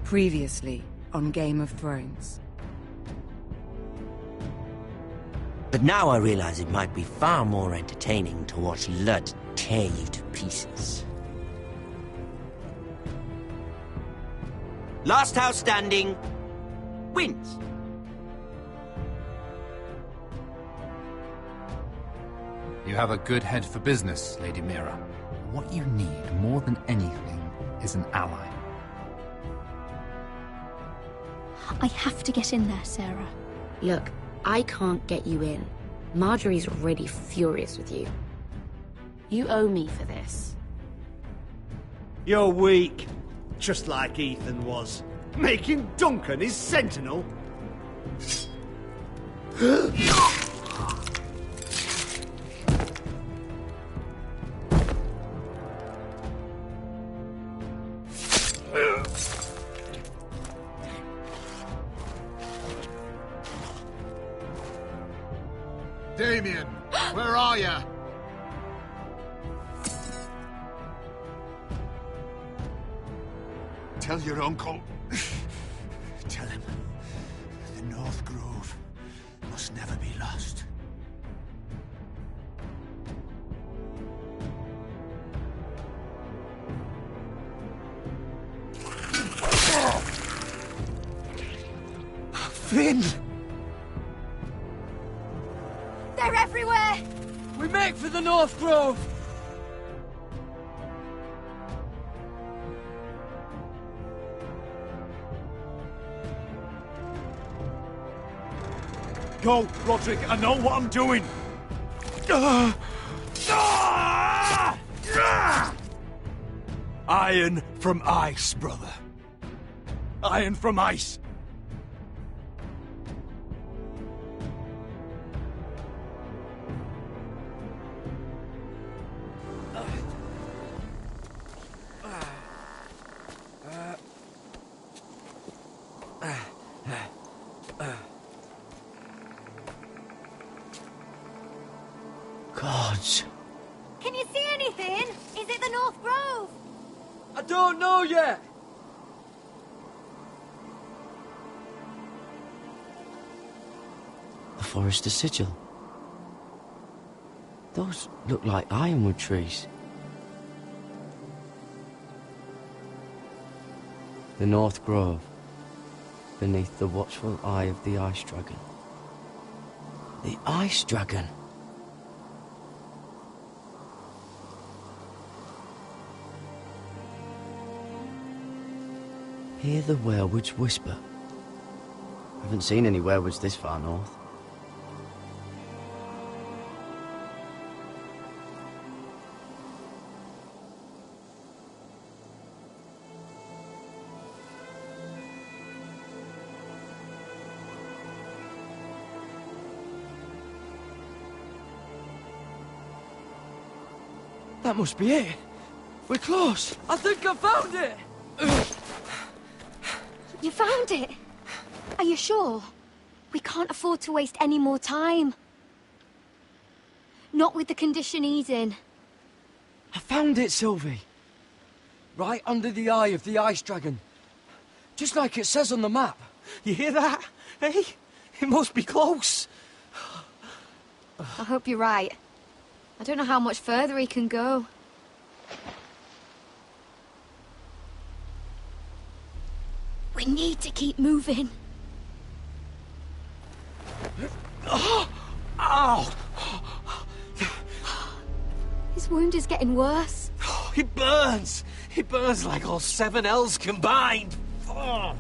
Previously on Game of Thrones. But now I realize it might be far more entertaining to watch Lud tear you to pieces. Last house standing wins. You have a good head for business, Lady Mira. What you need more than anything is an ally. I have to get in there, Sarah. Look, I can't get you in. Marjorie's already furious with you. You owe me for this. You're weak. Just like Ethan was. Making Duncan his sentinel. Damien, where are you? Tell your uncle. Tell him the North Grove must never be lost. Finn! They're everywhere! We make for the North Grove! Go, Roderick, I know what I'm doing. Iron from ice, brother. Iron from ice. Gods. Can you see anything? Is it the North Grove? I don't know yet! The Forester Sigil. Those look like ironwood trees. The North Grove, beneath the watchful eye of the Ice Dragon. The Ice Dragon! Hear the werewoods whisper. Haven't seen any werewoods this far north. That must be it. We're close. I think I found it! You found it? Are you sure? We can't afford to waste any more time. Not with the condition he's in. I found it, Sylvie. Right under the eye of the Ice Dragon. Just like it says on the map. You hear that? Hey? It must be close. I hope you're right. I don't know how much further he can go. We need to keep moving. Ow! His wound is getting worse. It burns! It burns like all 7 L's combined! Oh.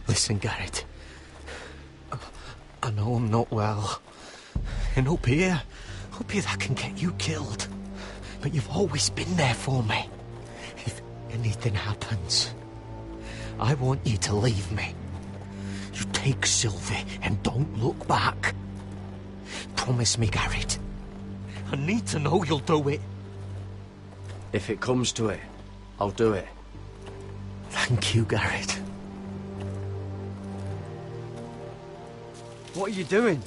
Listen, Garrett. I know I'm not well. And up here that can get you killed. But you've always been there for me. If anything happens, I want you to leave me. You take Sylvie and don't look back. Promise me, Garrett. I need to know you'll do it. If it comes to it, I'll do it. Thank you, Garrett. What are you doing?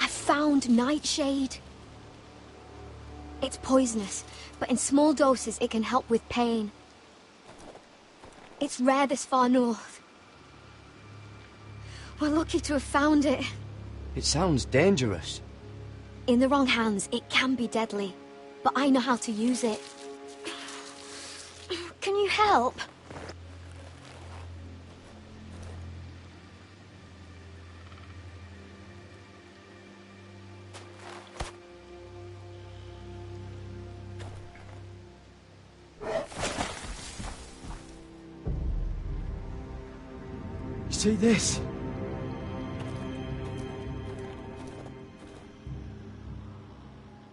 I found Nightshade. It's poisonous, but in small doses it can help with pain. It's rare this far north. We're lucky to have found it. It sounds dangerous. In the wrong hands, it can be deadly, but I know how to use it. Can you help? See this?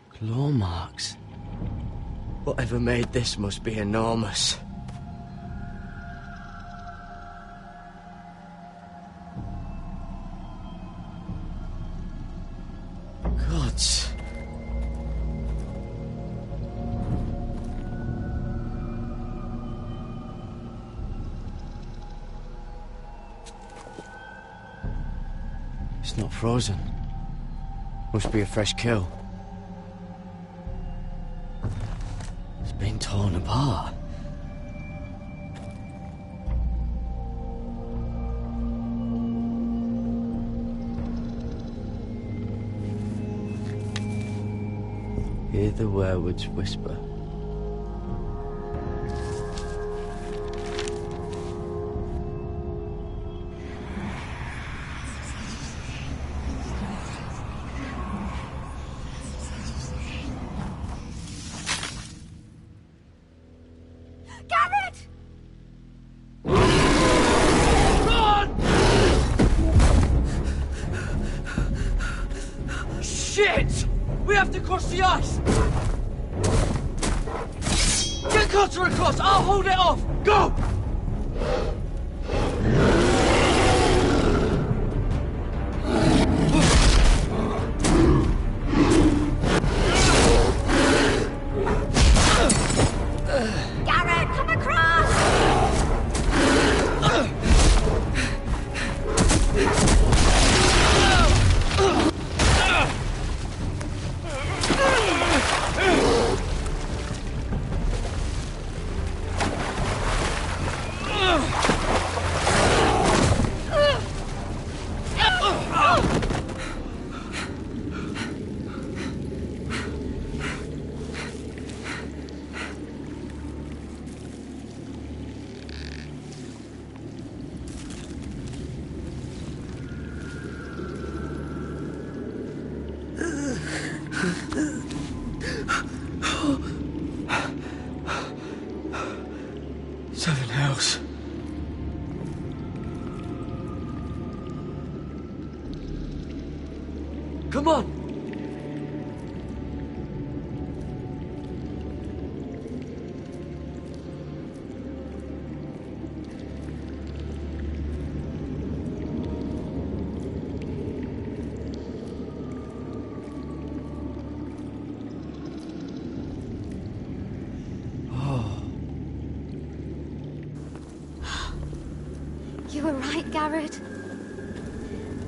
Claw marks. Whatever made this must be enormous. Gods. It's not frozen. Must be a fresh kill. It's been torn apart. Hear the werewood's whisper. Shit! We have to cross the ice! Get Cutter across! I'll hold it off! Go! Garrett, come across! Seven hells. Come on! You were right, Garrett.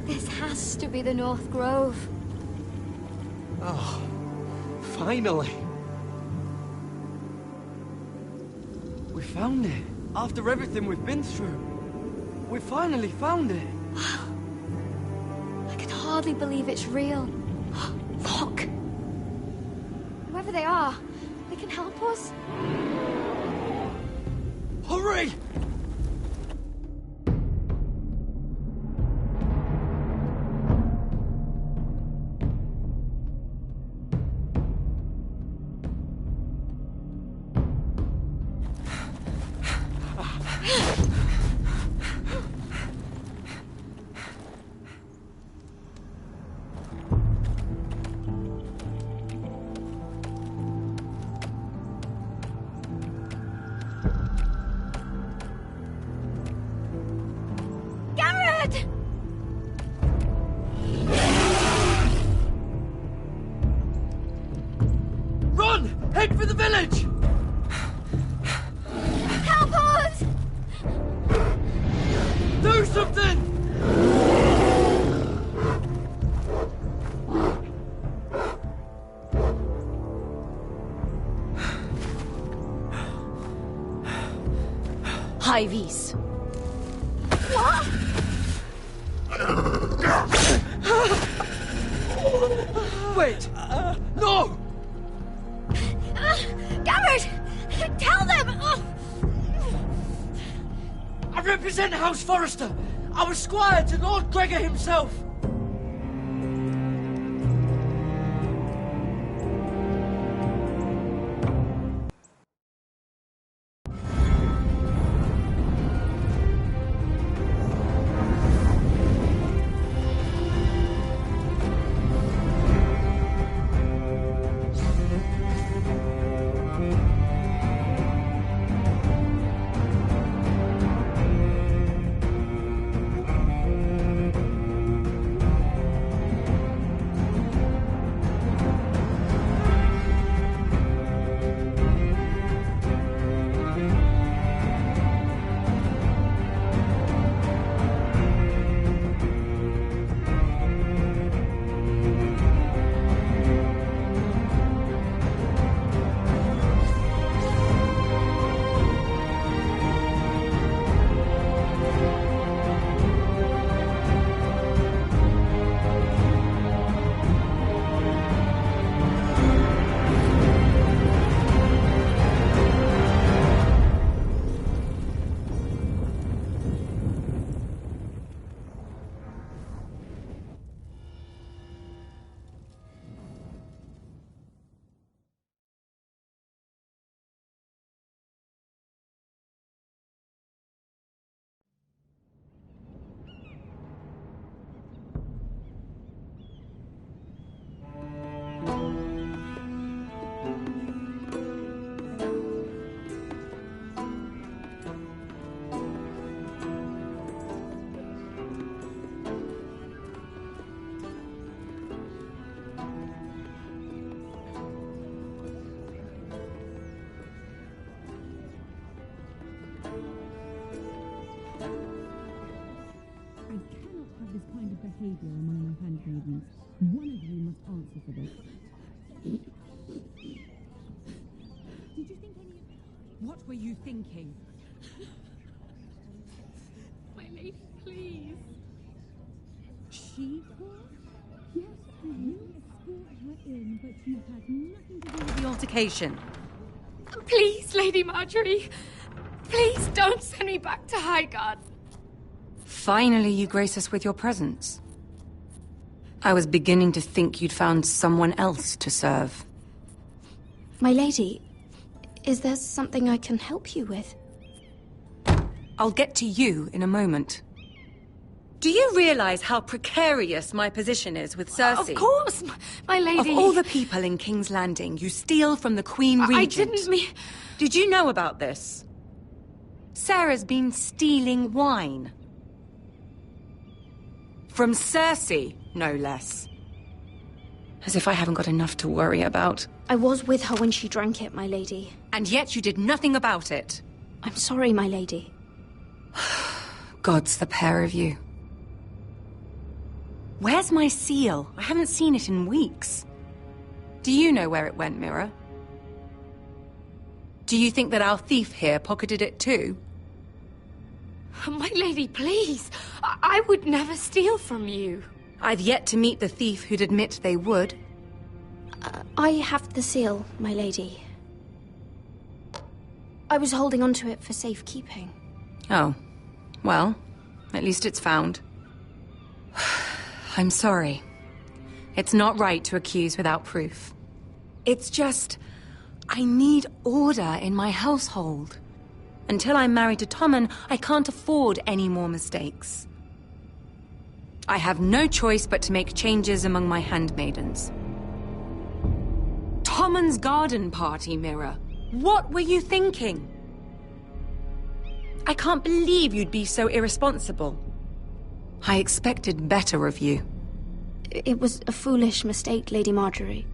This has to be the North Grove. Oh, finally. We found it. After everything we've been through. We finally found it. I can hardly believe it's real. Look! Whoever they are, they can help us. Hurry! Garrett! Run! Head for the village! Help us! High vis. What? Wait! No! Garrett! Tell them! I represent House Forrester! I was squire to Lord Gregor himself! This kind of behaviour among my handmaidens. One of you must answer for this. Did you think any of... What were you thinking? My lady, please. She was? Yes, you escort her in, but you had nothing to do with the altercation. Please, Lady Marjorie. Please don't send me back to Highgarden. Finally, you grace us with your presence. I was beginning to think you'd found someone else to serve. My lady, is there something I can help you with? I'll get to you in a moment. Do you realize how precarious my position is with Cersei? Of course, my lady. Of all the people in King's Landing, you steal from the Queen Regent. I didn't mean... Did you know about this? Sarah's been stealing wine. From Cersei, no less. As if I haven't got enough to worry about. I was with her when she drank it, my lady. And yet you did nothing about it. I'm sorry, my lady. God's the pair of you. Where's my seal? I haven't seen it in weeks. Do you know where it went, Mira? Do you think that our thief here pocketed it too? My lady, please. I would never steal from you. I've yet to meet the thief who'd admit they would. I have the seal, my lady. I was holding on to it for safekeeping. Oh. Well, at least it's found. I'm sorry. It's not right to accuse without proof. It's just... I need order in my household. Until I'm married to Tommen, I can't afford any more mistakes. I have no choice but to make changes among my handmaidens. Tommen's garden party, Mira. What were you thinking? I can't believe you'd be so irresponsible. I expected better of you. It was a foolish mistake, Lady Marjorie.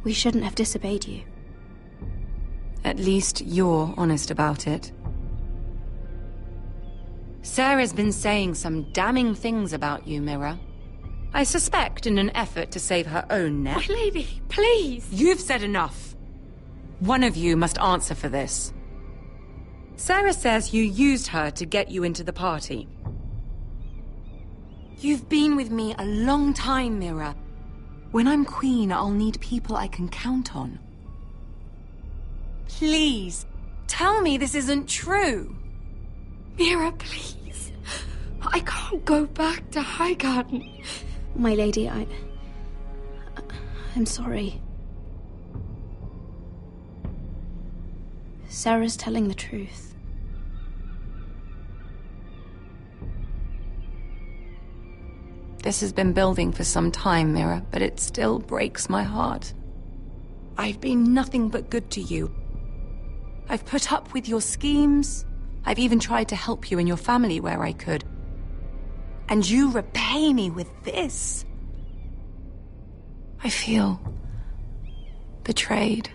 We shouldn't have disobeyed you. At least you're honest about it. Sarah's been saying some damning things about you, Mira. I suspect in an effort to save her own neck. My lady, please. You've said enough. One of you must answer for this. Sarah says you used her to get you into the party. You've been with me a long time, Mira. When I'm queen, I'll need people I can count on. Please, tell me this isn't true. Mira, please. I can't go back to Highgarden. My lady, I'm sorry. Sarah's telling the truth. This has been building for some time, Mira, but it still breaks my heart. I've been nothing but good to you. I've put up with your schemes. I've even tried to help you and your family where I could. And you repay me with this. I feel betrayed.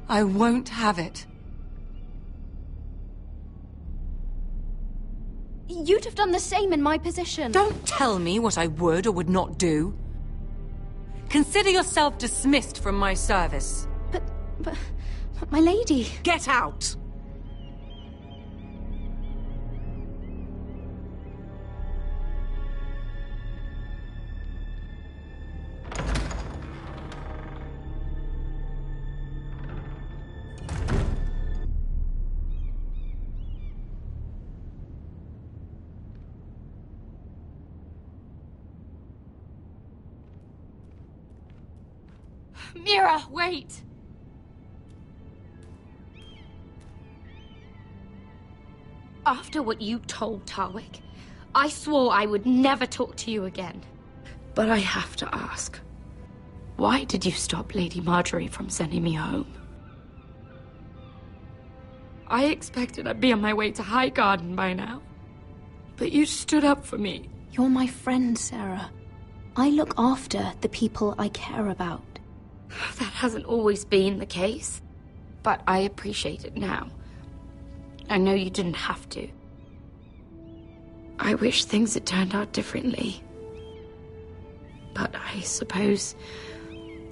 I won't have it. You'd have done the same in my position. Don't tell me what I would or would not do. Consider yourself dismissed from my service. But my lady... Get out! Mira, wait! After what you told Tarwick, I swore I would never talk to you again. But I have to ask, why did you stop Lady Marjorie from sending me home? I expected I'd be on my way to Highgarden by now. But you stood up for me. You're my friend, Sarah. I look after the people I care about. That hasn't always been the case, but I appreciate it now. I know you didn't have to. I wish things had turned out differently. But I suppose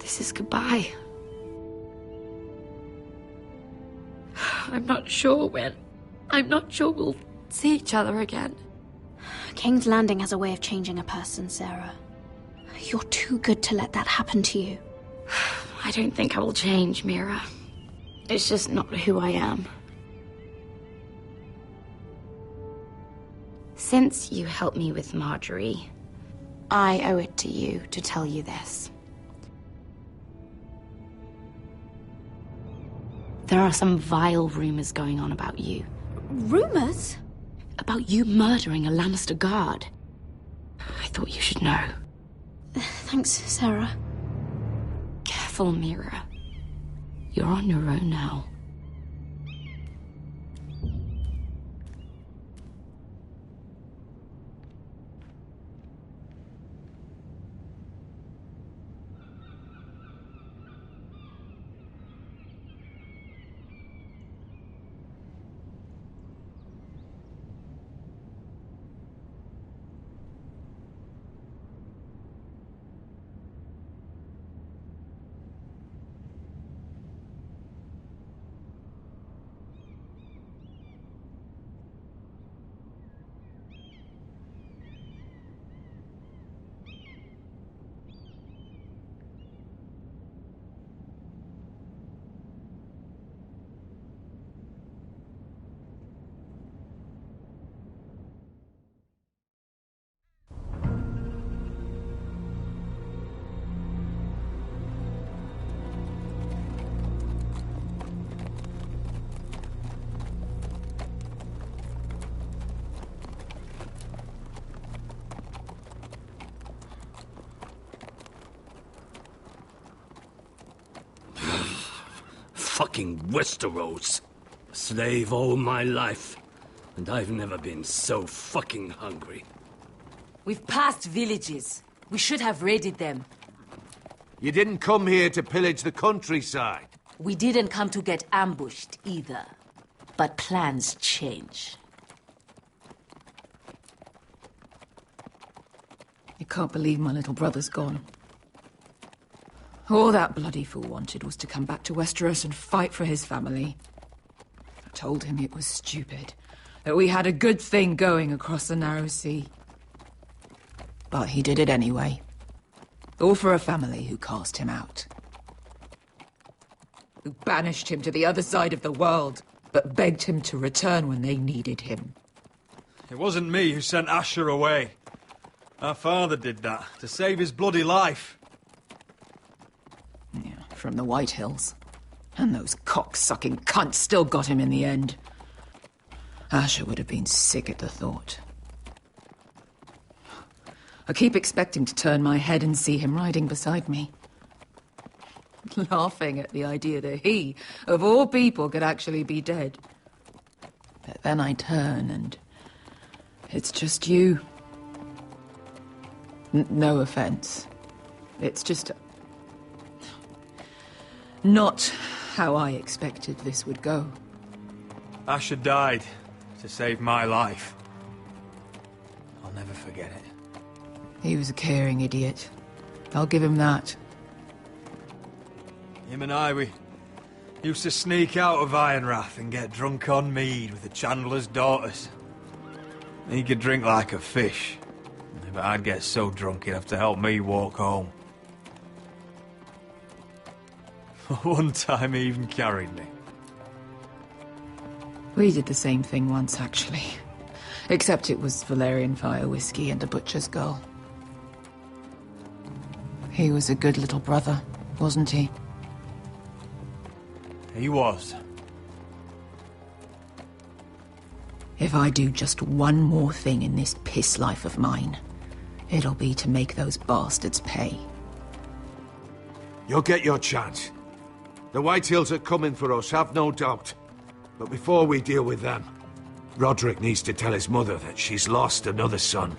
this is goodbye. I'm not sure when. I'm not sure we'll see each other again. King's Landing has a way of changing a person, Sarah. You're too good to let that happen to you. I don't think I will change, Mira. It's just not who I am. Since you helped me with Marjorie, I owe it to you to tell you this. There are some vile rumors going on about you. Rumors? About you murdering a Lannister guard. I thought you should know. Thanks, Sarah. Careful, Mira. You're on your own now. Fucking Westeros. Slave all my life. And I've never been so fucking hungry. We've passed villages. We should have raided them. You didn't come here to pillage the countryside. We didn't come to get ambushed either. But plans change. I can't believe my little brother's gone. All that bloody fool wanted was to come back to Westeros and fight for his family. told him it was stupid, that we had a good thing going across the narrow sea. But he did it anyway. All for a family who cast him out. Who banished him to the other side of the world, but begged him to return when they needed him. It wasn't me who sent Asher away. Our father did that, to save his bloody life. Yeah, from the White Hills. And those cock-sucking cunts still got him in the end. Asher would have been sick at the thought. I keep expecting to turn my head and see him riding beside me. Laughing at the idea that he, of all people, could actually be dead. But then I turn and it's just you. No offense. It's just not how I expected this would go. Asher died to save my life. I'll never forget it. He was a caring idiot. I'll give him that. Him and I, we used to sneak out of Ironrath and get drunk on mead with the Chandler's daughters. He could drink like a fish, but I'd get so drunk he'd have to help me walk home. One time he even carried me. We did the same thing once, actually. Except it was Valerian fire whiskey and a butcher's girl. He was a good little brother, wasn't he? He was. If I do just one more thing in this piss life of mine, it'll be to make those bastards pay. You'll get your chance. The White Hills are coming for us, have no doubt. But before we deal with them, Roderick needs to tell his mother that she's lost another son.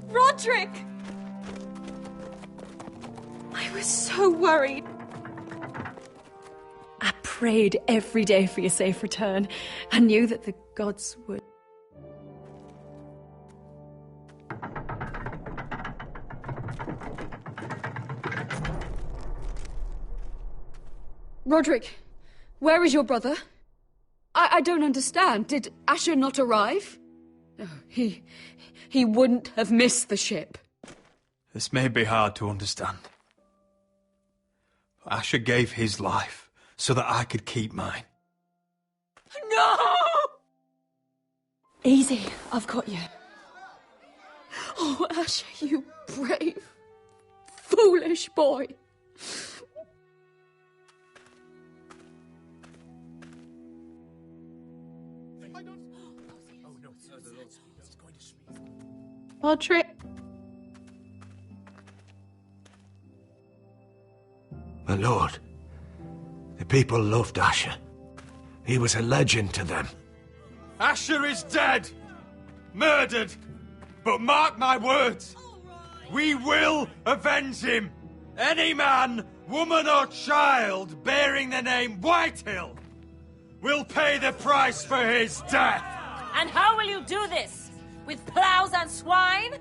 Roderick! I was so worried. I prayed every day for your safe return. I knew that the gods would. Roderick, where is your brother? I don't understand. Did Asher not arrive? Oh, he wouldn't have missed the ship. This may be hard to understand. But Asher gave his life so that I could keep mine. No! Easy, I've got you. Oh, Asher, you brave, foolish boy. Roderick. My lord, the people loved Asher. He was a legend to them. Asher is dead! Murdered! But mark my words! We will avenge him! Any man, woman or child bearing the name Whitehill will pay the price for his death! And how will you do this? With plows and swine?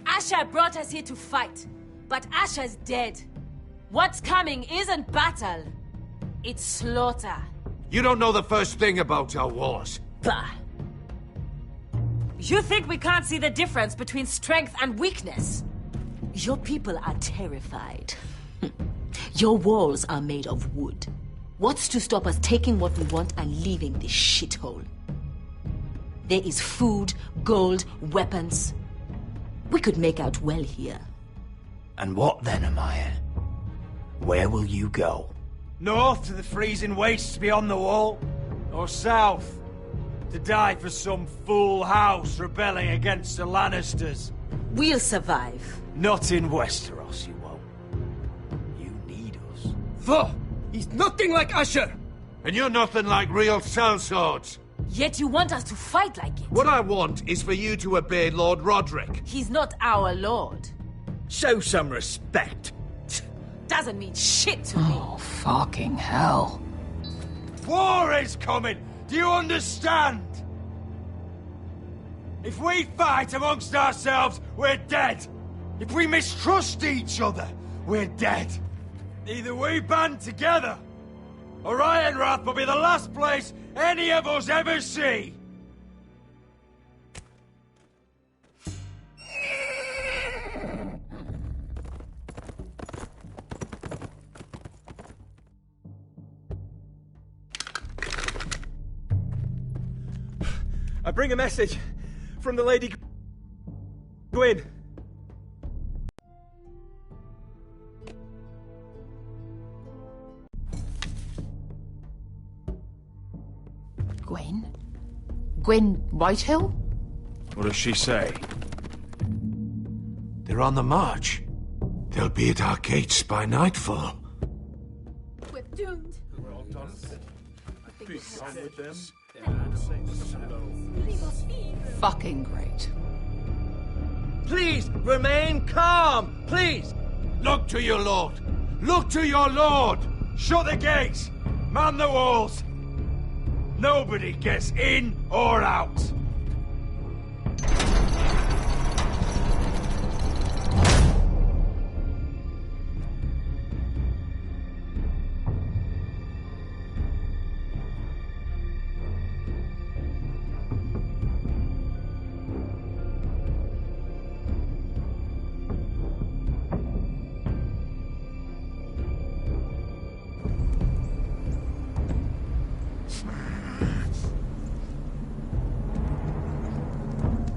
Asher brought us here to fight, but Asher's dead. What's coming isn't battle, it's slaughter. You don't know the first thing about our wars. Bah! You think we can't see the difference between strength and weakness? Your people are terrified. Your walls are made of wood. What's to stop us taking what we want and leaving this shithole? There is food, gold, weapons. We could make out well here. And what then, Amaya? Where will you go? North to the freezing wastes beyond the wall? Or south? To die for some fool house rebelling against the Lannisters? We'll survive. Not in Westeros, you won't. For he's nothing like Asher. And you're nothing like real sellswords. Yet you want us to fight like it. What I want is for you to obey Lord Roderick. He's not our lord. Show some respect. Doesn't mean shit to me. Oh, fucking hell. War is coming! Do you understand? If we fight amongst ourselves, we're dead. If we mistrust each other, we're dead. Either we band together, or Ironrath will be the last place any of us ever see. I bring a message from the Lady Gwyn. Gwyn? Gwyn Whitehill? What does she say? They're on the march. They'll be at our gates by nightfall. We're doomed. Fucking great. Please, remain calm, please! Look to your lord! Look to your lord! Shut the gates! Man the walls! Nobody gets in or out!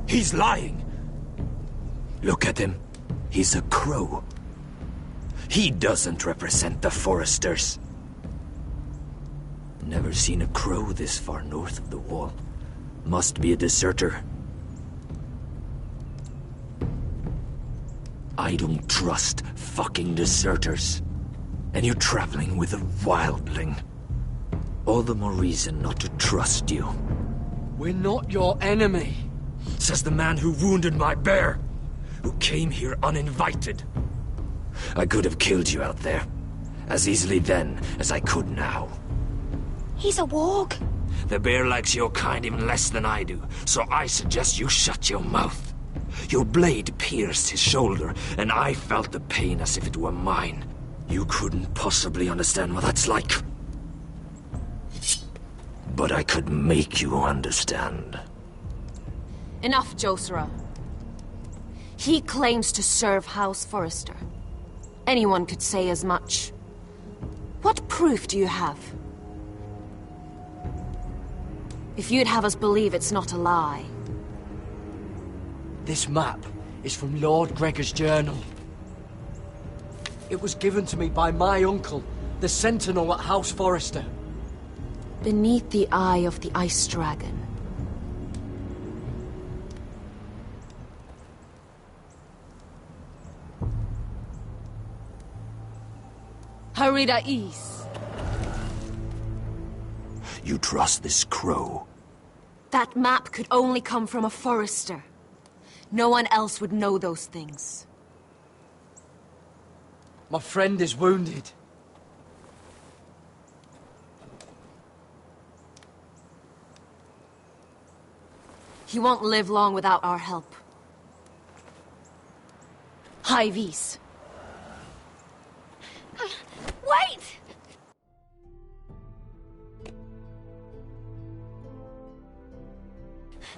He's lying. Look at him. He's a crow. He doesn't represent the Foresters. Never seen a crow this far north of the wall. Must be a deserter. I don't trust fucking deserters. And you're traveling with a wildling. All the more reason not to trust you. We're not your enemy. Says the man who wounded my bear, who came here uninvited. I could have killed you out there, as easily then as I could now. He's a warg. The bear likes your kind even less than I do, so I suggest you shut your mouth. Your blade pierced his shoulder, and I felt the pain as if it were mine. You couldn't possibly understand what that's like. But I could make you understand. Enough, Josera. He claims to serve House Forrester. Anyone could say as much. What proof do you have? If you'd have us believe it's not a lie. This map is from Lord Gregor's journal. It was given to me by my uncle, the Sentinel at House Forrester. Beneath the eye of the Ice Dragon. Harida East. You trust this crow? That map could only come from a Forester. No one else would know those things. My friend is wounded. He won't live long without our help. High Vis. Wait!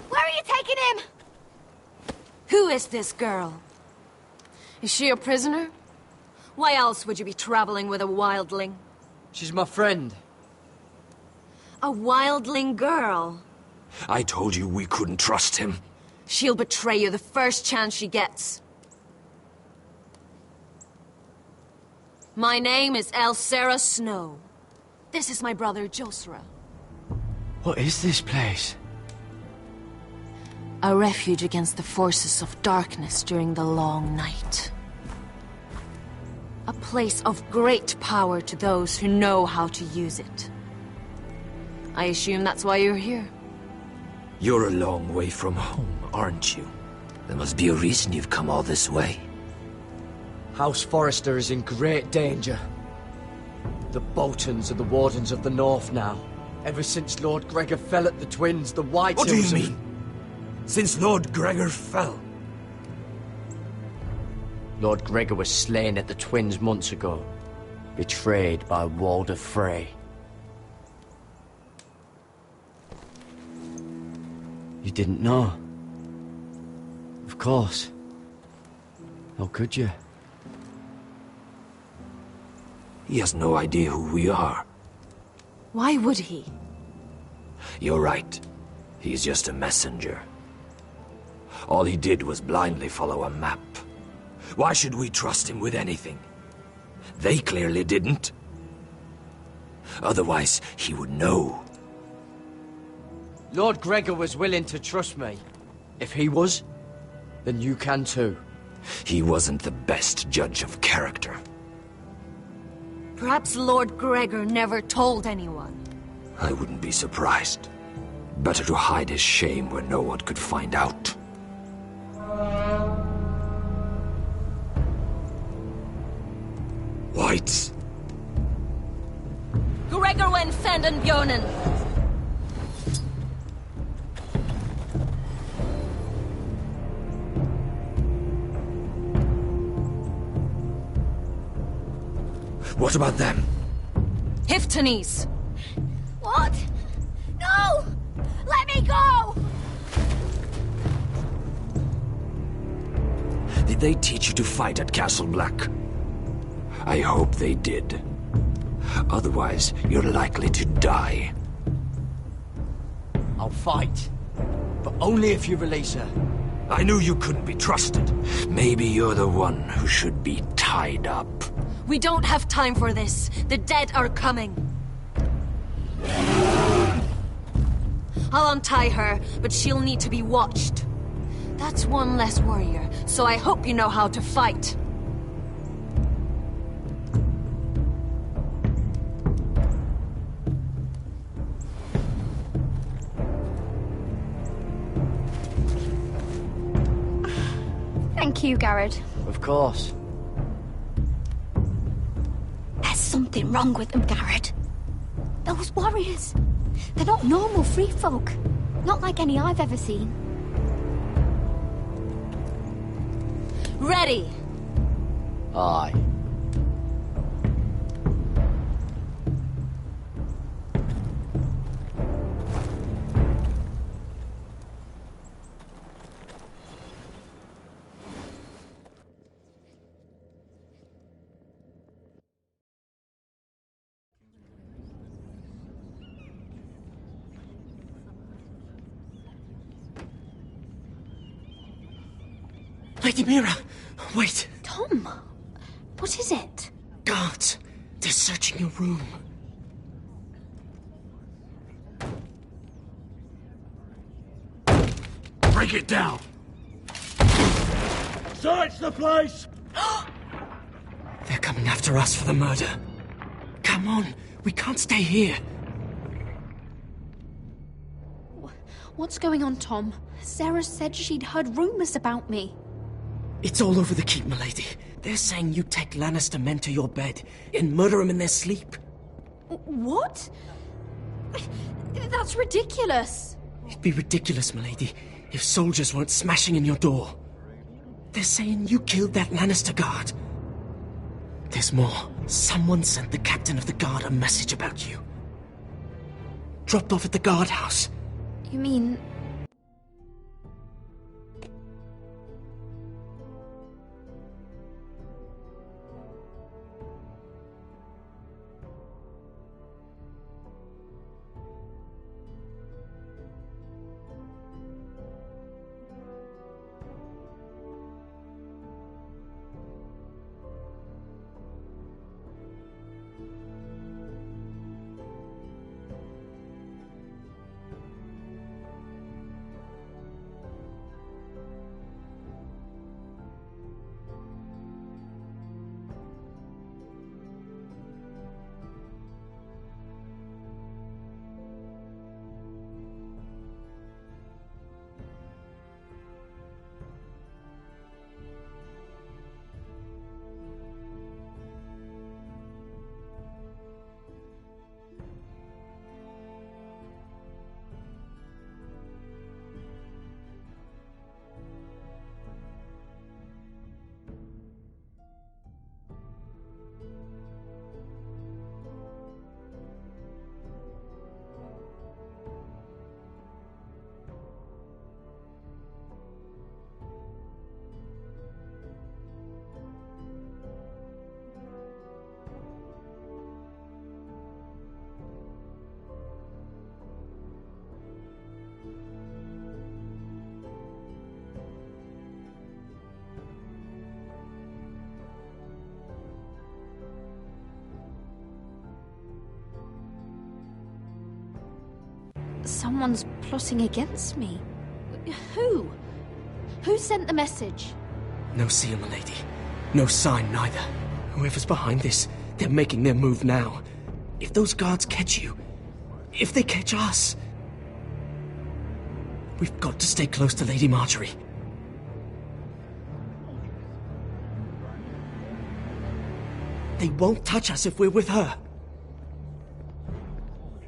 Where are you taking him? Who is this girl? Is she a prisoner? Why else would you be traveling with a wildling? She's my friend. A wildling girl? I told you we couldn't trust him. She'll betray you the first chance she gets. My name is Elsera Snow. This is my brother, Josera. What is this place? A refuge against the forces of darkness during the long night. A place of great power to those who know how to use it. I assume that's why you're here. You're a long way from home, aren't you? There must be a reason you've come all this way. House Forrester is in great danger. The Boltons are the Wardens of the North now. Ever since Lord Gregor fell at the Twins, the White What do Hills you mean? Since Lord Gregor fell? Lord Gregor was slain at the Twins months ago, betrayed by Walder Frey. You didn't know? Of course. How could you? He has no idea who we are. Why would he? You're right. He's just a messenger. All he did was blindly follow a map. Why should we trust him with anything? They clearly didn't. Otherwise, he would know. Lord Gregor was willing to trust me. If he was, then you can too. He wasn't the best judge of character. Perhaps Lord Gregor never told anyone. I wouldn't be surprised. Better to hide his shame where no one could find out. Whites. Gregor wen fanden bjonen. What about them? Hiftanes. What? No! Let me go! Did they teach you to fight at Castle Black? I hope they did. Otherwise, you're likely to die. I'll fight. But only if you release her. I knew you couldn't be trusted. Maybe you're the one who should be tied up. We don't have time for this. The dead are coming. I'll untie her, but she'll need to be watched. That's one less warrior, so I hope you know how to fight. Thank you, Garrett. Of course. There's something wrong with them, Garrett. Those warriors. They're not normal free folk. Not like any I've ever seen. Ready! Aye. Lady Mira, wait. Tom, what is it? Guards, they're searching your room. Break it down! Search the place! They're coming after us for the murder. Come on, we can't stay here. What's going on, Tom? Sarah said she'd heard rumors about me. It's all over the keep, milady. They're saying you take Lannister men to your bed and murder them in their sleep. What? That's ridiculous. It'd be ridiculous, milady, if soldiers weren't smashing in your door. They're saying you killed that Lannister guard. There's more. Someone sent the captain of the guard a message about you. Dropped off at the guardhouse. You mean... Someone's plotting against me. Who? Who sent the message? No seal, milady. No sign, neither. Whoever's behind this, they're making their move now. If those guards catch you, if they catch us, we've got to stay close to Lady Marjorie. They won't touch us if we're with her.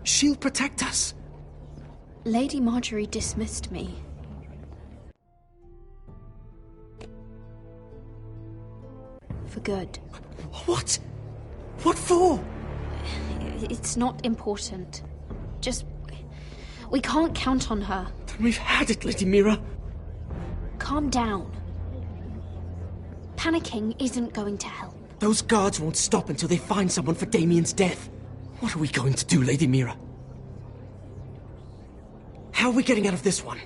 She'll protect us. Lady Marjorie dismissed me. For good. What? What for? It's not important. Just... we can't count on her. Then we've had it, Lady Mira. Calm down. Panicking isn't going to help. Those guards won't stop until they find someone for Damien's death. What are we going to do, Lady Mira? How are we getting out of this one?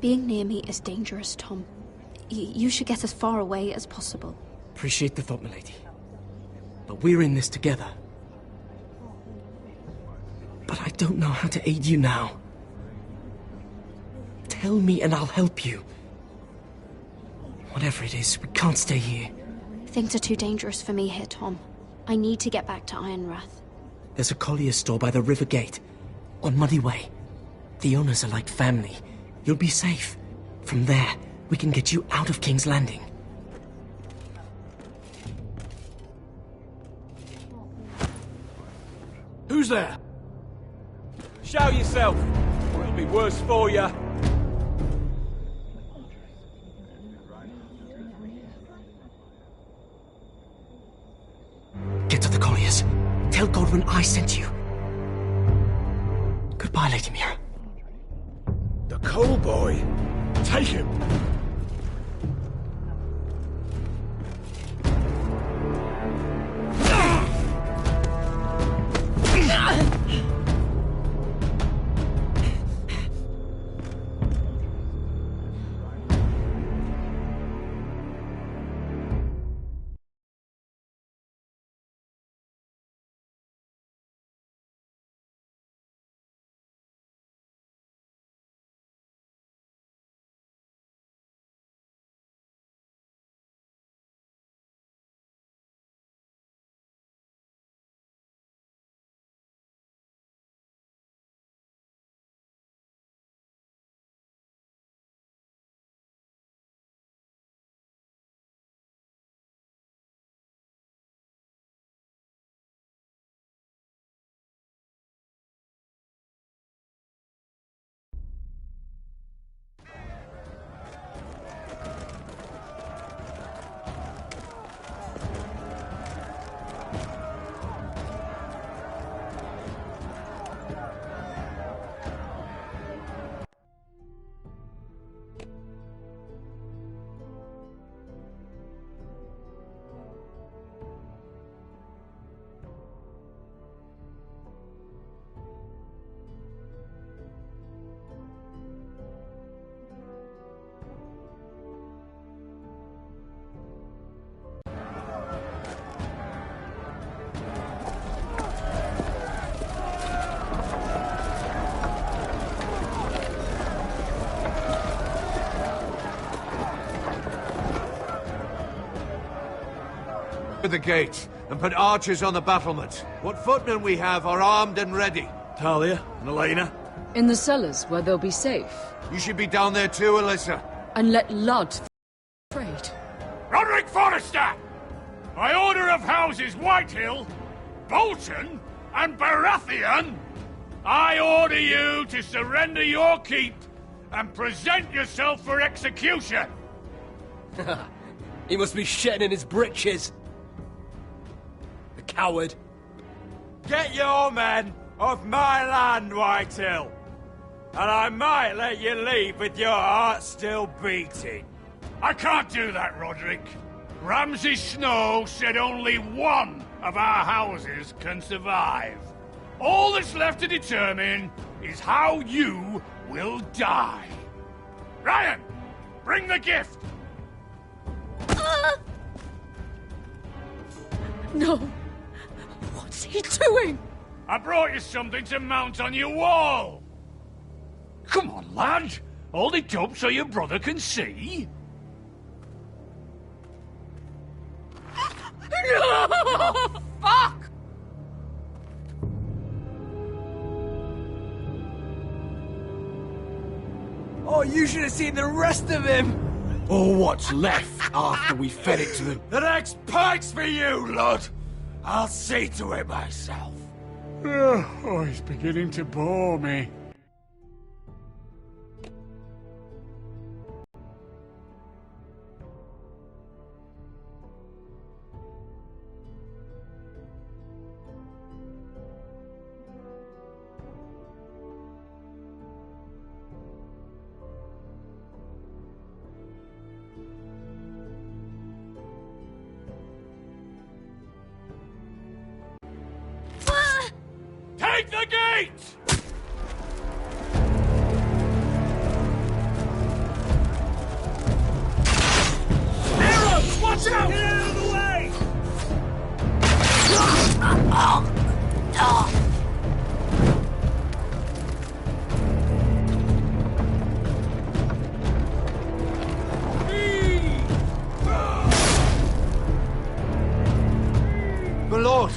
Being near me is dangerous, Tom. You should get as far away as possible. Appreciate the thought, milady. But we're in this together. But I don't know how to aid you now. Tell me and I'll help you. Whatever it is, we can't stay here. Things are too dangerous for me here, Tom. I need to get back to Ironrath. There's a collier's store by the river gate. On Muddy Way. The owners are like family. You'll be safe. From there, we can get you out of King's Landing. Who's there? Show yourself, or it'll be worse for you. Get to the colliers. Tell Godwin I sent you. Goodbye, Lady Mira. The coal boy. Take him. The gate and put archers on the battlement. What footmen we have are armed and ready. Talia and Elena? In the cellars, where they'll be safe. You should be down there too, Alyssa. And let Lud afraid. Roderick Forrester! By order of Houses Whitehill, Bolton, and Baratheon, I order you to surrender your keep and present yourself for execution. He must be shitting in his britches. The coward. Get your men off my land, Whitehill, and I might let you leave with your heart still beating. I can't do that, Roderick. Ramsay Snow said only one of our houses can survive. All that's left to determine is how you will die. Ryan, bring the gift! No. What's he doing? I brought you something to mount on your wall. Come on, lad. Hold it up so your brother can see. Fuck! Oh, you should have seen the rest of him! Or what's left after we fed it to them. The next pike's for you, lad. I'll see to it myself. Oh, he's beginning to bore me. Take the gate! Arrows! Watch out! Get out of the way! My lord,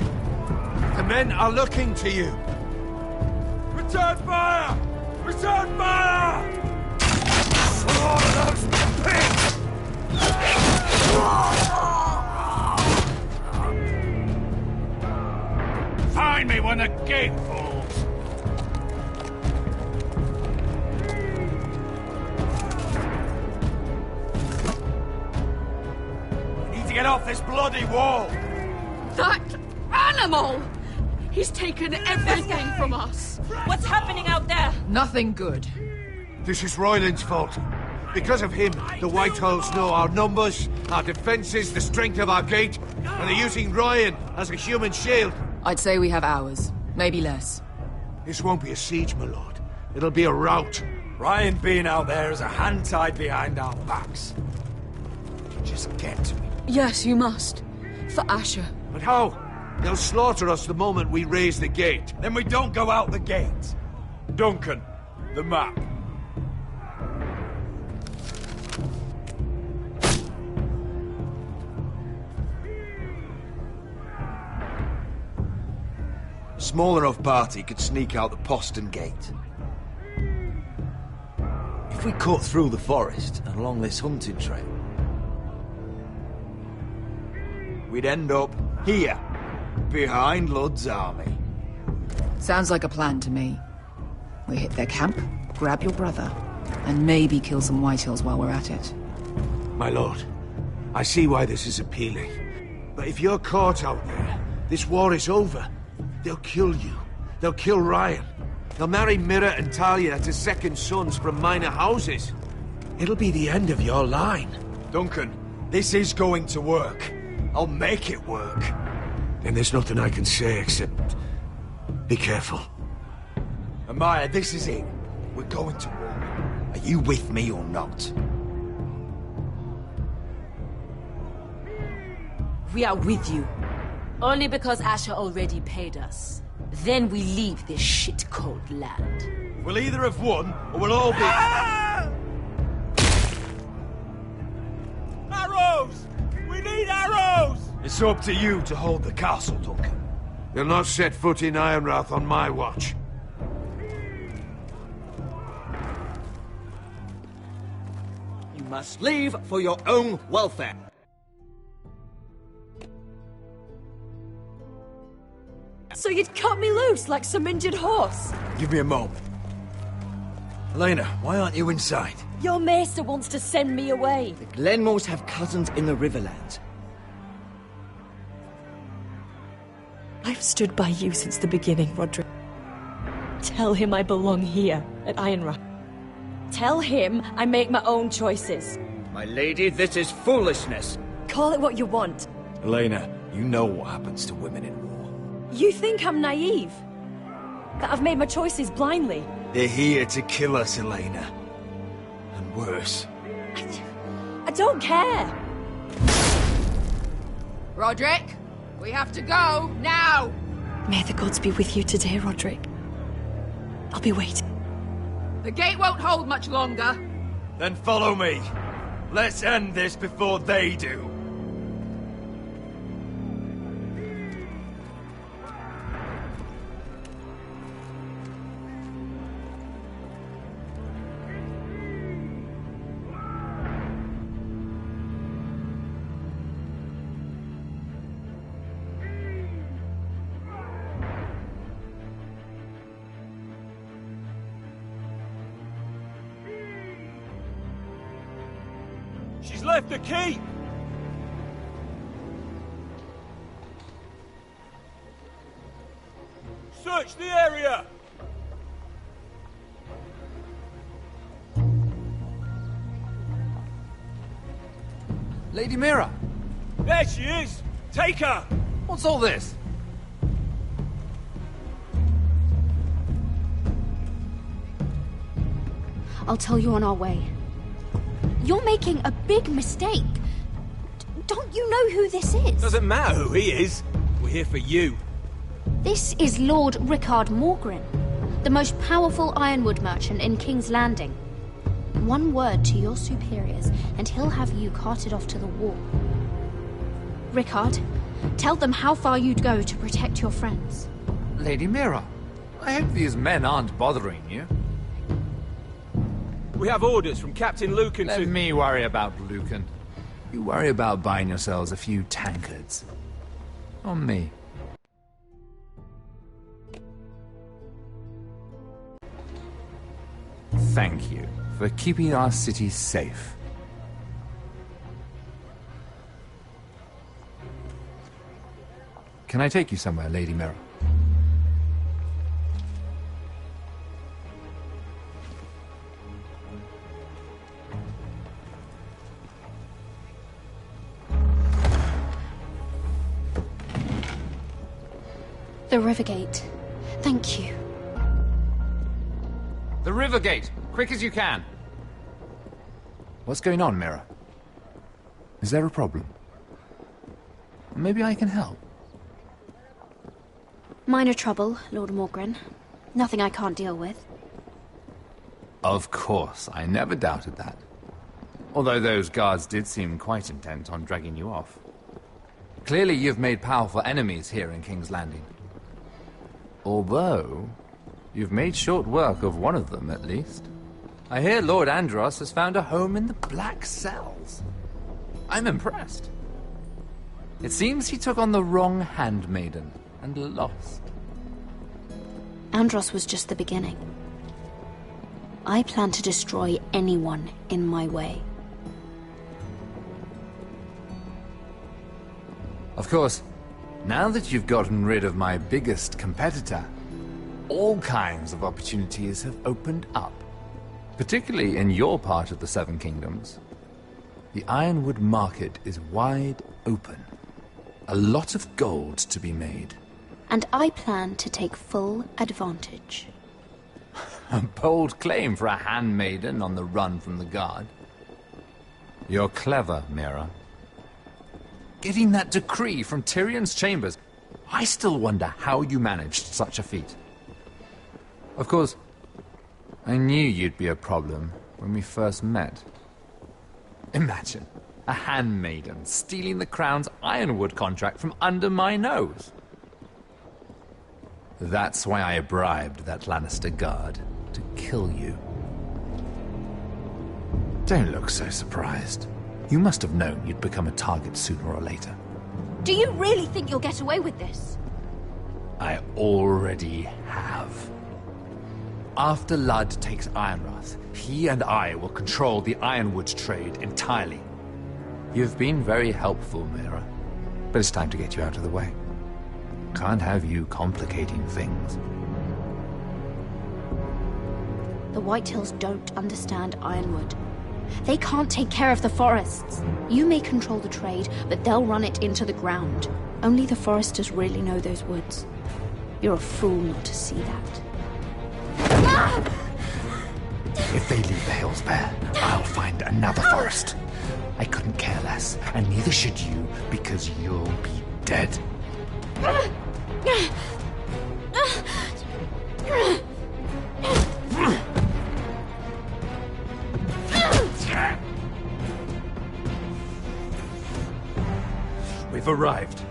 the men are looking to you. Return fire! Return fire! Slaughter those pigs! Find me when the gate falls. We need to get off this bloody wall. That animal! He's taken everything from us. What's happening out there? Nothing good. This is Royland's fault. Because of him, the Whitehills know our numbers, our defences, the strength of our gate, and they're using Ryan as a human shield. I'd say we have hours, maybe less. This won't be a siege, my lord. It'll be a rout. Ryan being out there is a hand tied behind our backs. Just get to me. Yes, you must. For Asher. But how? They'll slaughter us the moment we raise the gate. Then we don't go out the gate. Duncan, the map. A small enough party could sneak out the postern gate. If we cut through the forest and along this hunting trail, we'd end up here, behind Lud's army. Sounds like a plan to me. We hit their camp, grab your brother, and maybe kill some Whitehills while we're at it. My lord, I see why this is appealing. But if you're caught out there, this war is over. They'll kill you. They'll kill Ryan. They'll marry Mira and Talia to second sons from minor houses. It'll be the end of your line. Duncan, this is going to work. I'll make it work. Then there's nothing I can say except... be careful. Amaya, this is it. We're going to war. Are you with me or not? We are with you. Only because Asher already paid us. Then we leave this shit-cold land. We'll either have won, or we'll all be... Arrows! We need arrows! It's up to you to hold the castle, Duncan. They'll not set foot in Ironrath on my watch. You must leave for your own welfare. So you'd cut me loose like some injured horse? Give me a moment. Elena, why aren't you inside? Your maester wants to send me away. The Glenmores have cousins in the Riverlands. I've stood by you since the beginning, Roderick. Tell him I belong here, at Ironrath. Tell him I make my own choices. My lady, this is foolishness. Call it what you want. Elena, you know what happens to women in war. You think I'm naive? That I've made my choices blindly? They're here to kill us, Elena. And worse. I don't care. Roderick, we have to go, now! May the gods be with you today, Roderick. I'll be waiting. The gate won't hold much longer. Then follow me. Let's end this before they do. She's left the key! Search the area! Lady Mira! There she is! Take her! What's all this? I'll tell you on our way. You're making a big mistake. Don't you know who this is? Doesn't matter who he is. We're here for you. This is Lord Rickard Morgren, the most powerful ironwood merchant in King's Landing. One word to your superiors, and he'll have you carted off to the war. Rickard, tell them how far you'd go to protect your friends. Lady Mira, I hope these men aren't bothering you. We have orders from Captain Lucan Let me worry about Lucan. You worry about buying yourselves a few tankards. On me. Thank you for keeping our city safe. Can I take you somewhere, Lady Mira? The Rivergate. Thank you. The Rivergate! Quick as you can! What's going on, Mira? Is there a problem? Maybe I can help. Minor trouble, Lord Morgren. Nothing I can't deal with. Of course, I never doubted that. Although those guards did seem quite intent on dragging you off. Clearly you've made powerful enemies here in King's Landing. Although, you've made short work of one of them, at least. I hear Lord Andros has found a home in the Black Cells. I'm impressed. It seems he took on the wrong handmaiden and lost. Andros was just the beginning. I plan to destroy anyone in my way. Of course, now that you've gotten rid of my biggest competitor, all kinds of opportunities have opened up. Particularly in your part of the Seven Kingdoms. The ironwood market is wide open. A lot of gold to be made. And I plan to take full advantage. A bold claim for a handmaiden on the run from the guard. You're clever, Mira. Getting that decree from Tyrion's chambers, I still wonder how you managed such a feat. Of course, I knew you'd be a problem when we first met. Imagine a handmaiden stealing the crown's ironwood contract from under my nose. That's why I bribed that Lannister guard to kill you. Don't look so surprised. You must have known you'd become a target sooner or later. Do you really think you'll get away with this? I already have. After Ludd takes Ironrath, he and I will control the ironwood trade entirely. You've been very helpful, Mira, but it's time to get you out of the way. Can't have you complicating things. The Whitehills don't understand ironwood. They can't take care of the forests. You may control the trade, but they'll run it into the ground. Only the foresters really know those woods. You're a fool not to see that. If they leave the hills bare, I'll find another forest. I couldn't care less, and neither should you, because you'll be dead. We've arrived.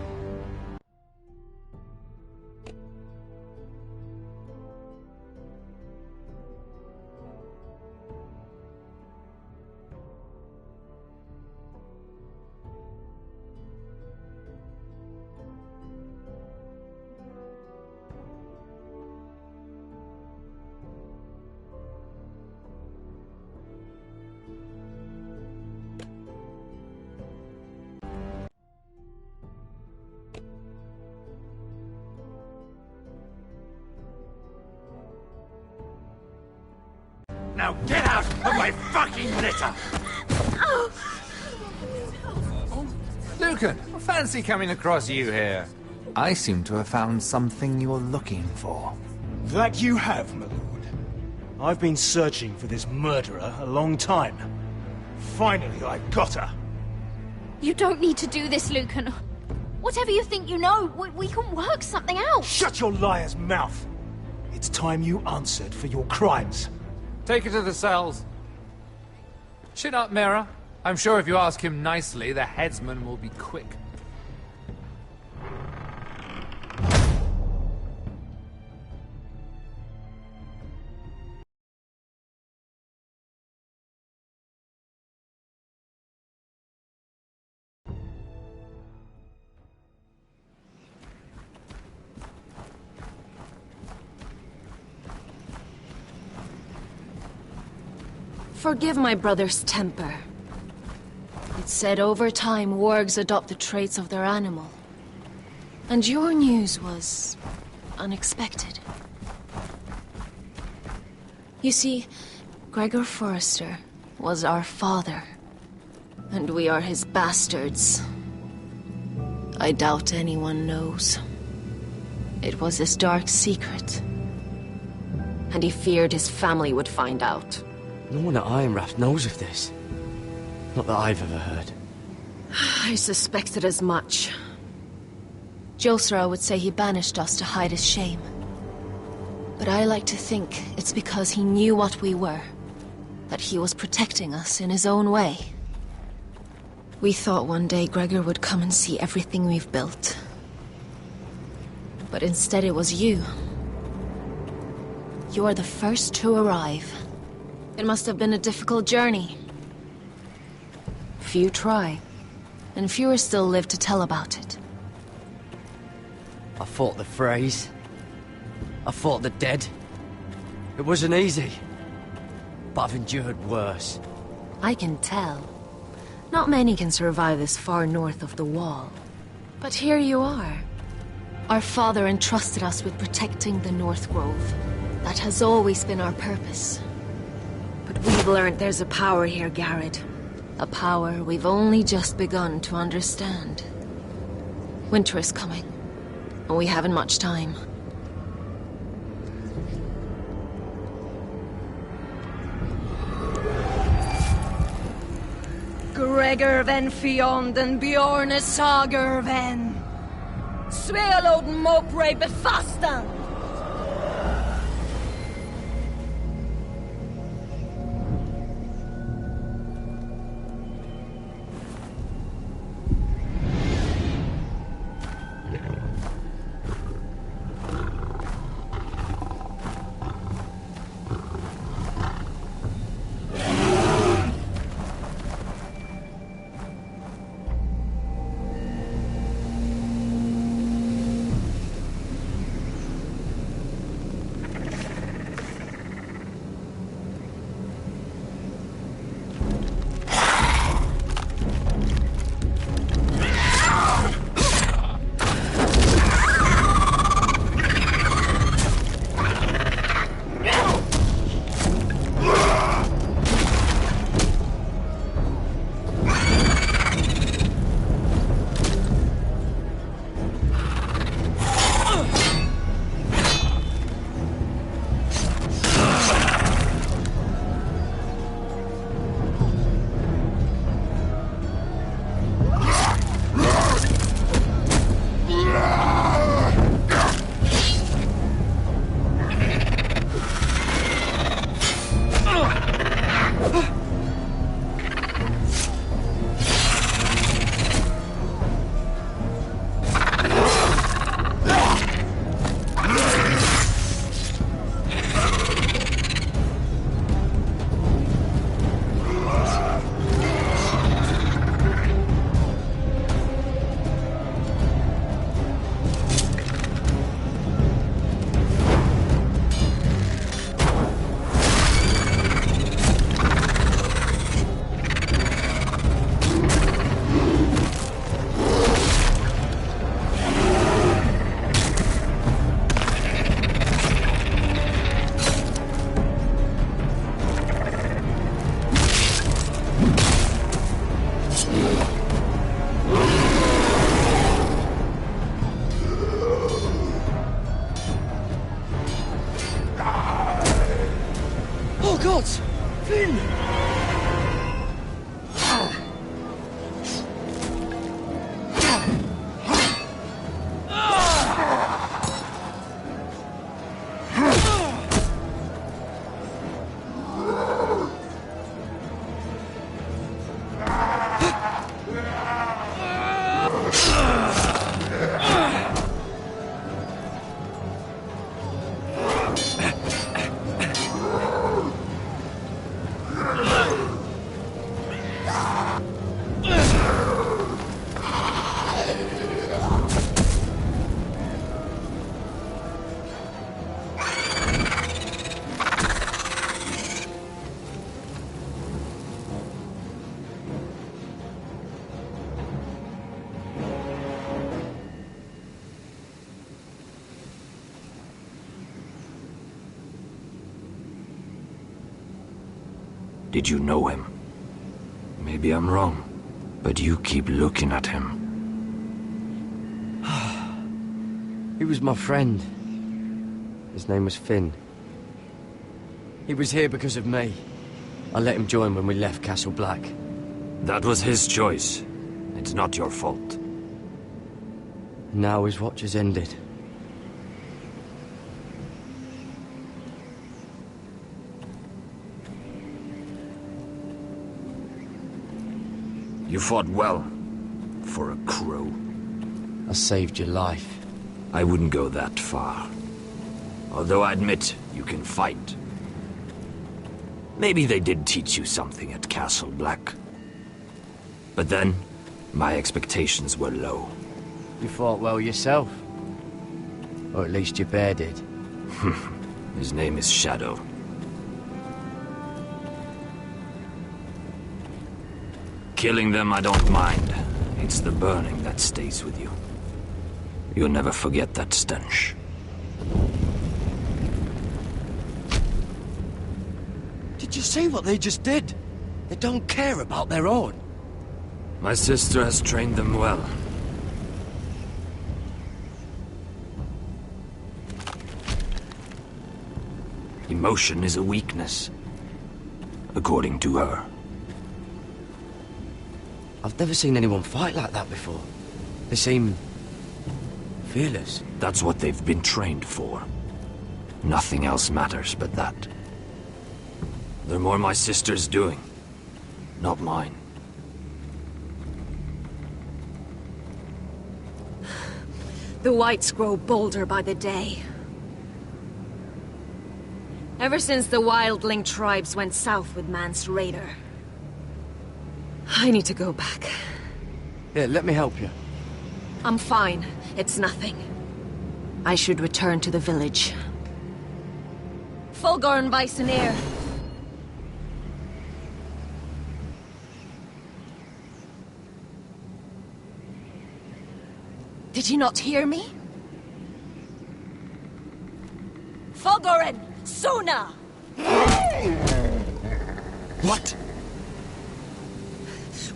Now get out of my fucking litter! Lucan, fancy coming across you here. I seem to have found something you're looking for. That you have, my lord. I've been searching for this murderer a long time. Finally, I've got her. You don't need to do this, Lucan. Whatever you think you know, we can work something out. Shut your liar's mouth! It's time you answered for your crimes. Take her to the cells. Chin up, Mira. I'm sure if you ask him nicely, the headsman will be quick. Forgive my brother's temper. It's said over time wargs adopt the traits of their animal. And your news was unexpected. You see, Gregor Forrester was our father, and we are his bastards. I doubt anyone knows. It was his dark secret, and he feared his family would find out. No one at Ironrath knows of this. Not that I've ever heard. I suspected as much. Josra would say he banished us to hide his shame. But I like to think it's because he knew what we were. That he was protecting us in his own way. We thought one day Gregor would come and see everything we've built. But instead it was you. You are the first to arrive. It must have been a difficult journey. Few try, and fewer still live to tell about it. I fought the Freys. I fought the dead. It wasn't easy. But I've endured worse. I can tell. Not many can survive this far north of the Wall. But here you are. Our father entrusted us with protecting the North Grove. That has always been our purpose. But we've learned there's a power here, Garrett. A power we've only just begun to understand. Winter is coming, and we haven't much time. Gregor ven Fionden Bjorne Sager ven Svealoden Mopre Befastan. Finn! Did you know him? Maybe I'm wrong, but you keep looking at him. He was my friend. His name was Finn. He was here because of me. I let him join when we left Castle Black. That was his choice. It's not your fault. Now his watch has ended. You fought well, for a crow. I saved your life. I wouldn't go that far. Although I admit, you can fight. Maybe they did teach you something at Castle Black. But then, my expectations were low. You fought well yourself. Or at least your bear did. His name is Shadow. Killing them I don't mind. It's the burning that stays with you. You'll never forget that stench. Did you see what they just did? They don't care about their own. My sister has trained them well. Emotion is a weakness, according to her. I've never seen anyone fight like that before. They seem fearless. That's what they've been trained for. Nothing else matters but that. They're more my sister's doing, not mine. The whites grow bolder by the day. Ever since the wildling tribes went south with Mance Raider. I need to go back. Here, let me help you. I'm fine. It's nothing. I should return to the village. Fulgorn Bison. Did you not hear me? Fulgorn! Suna! What?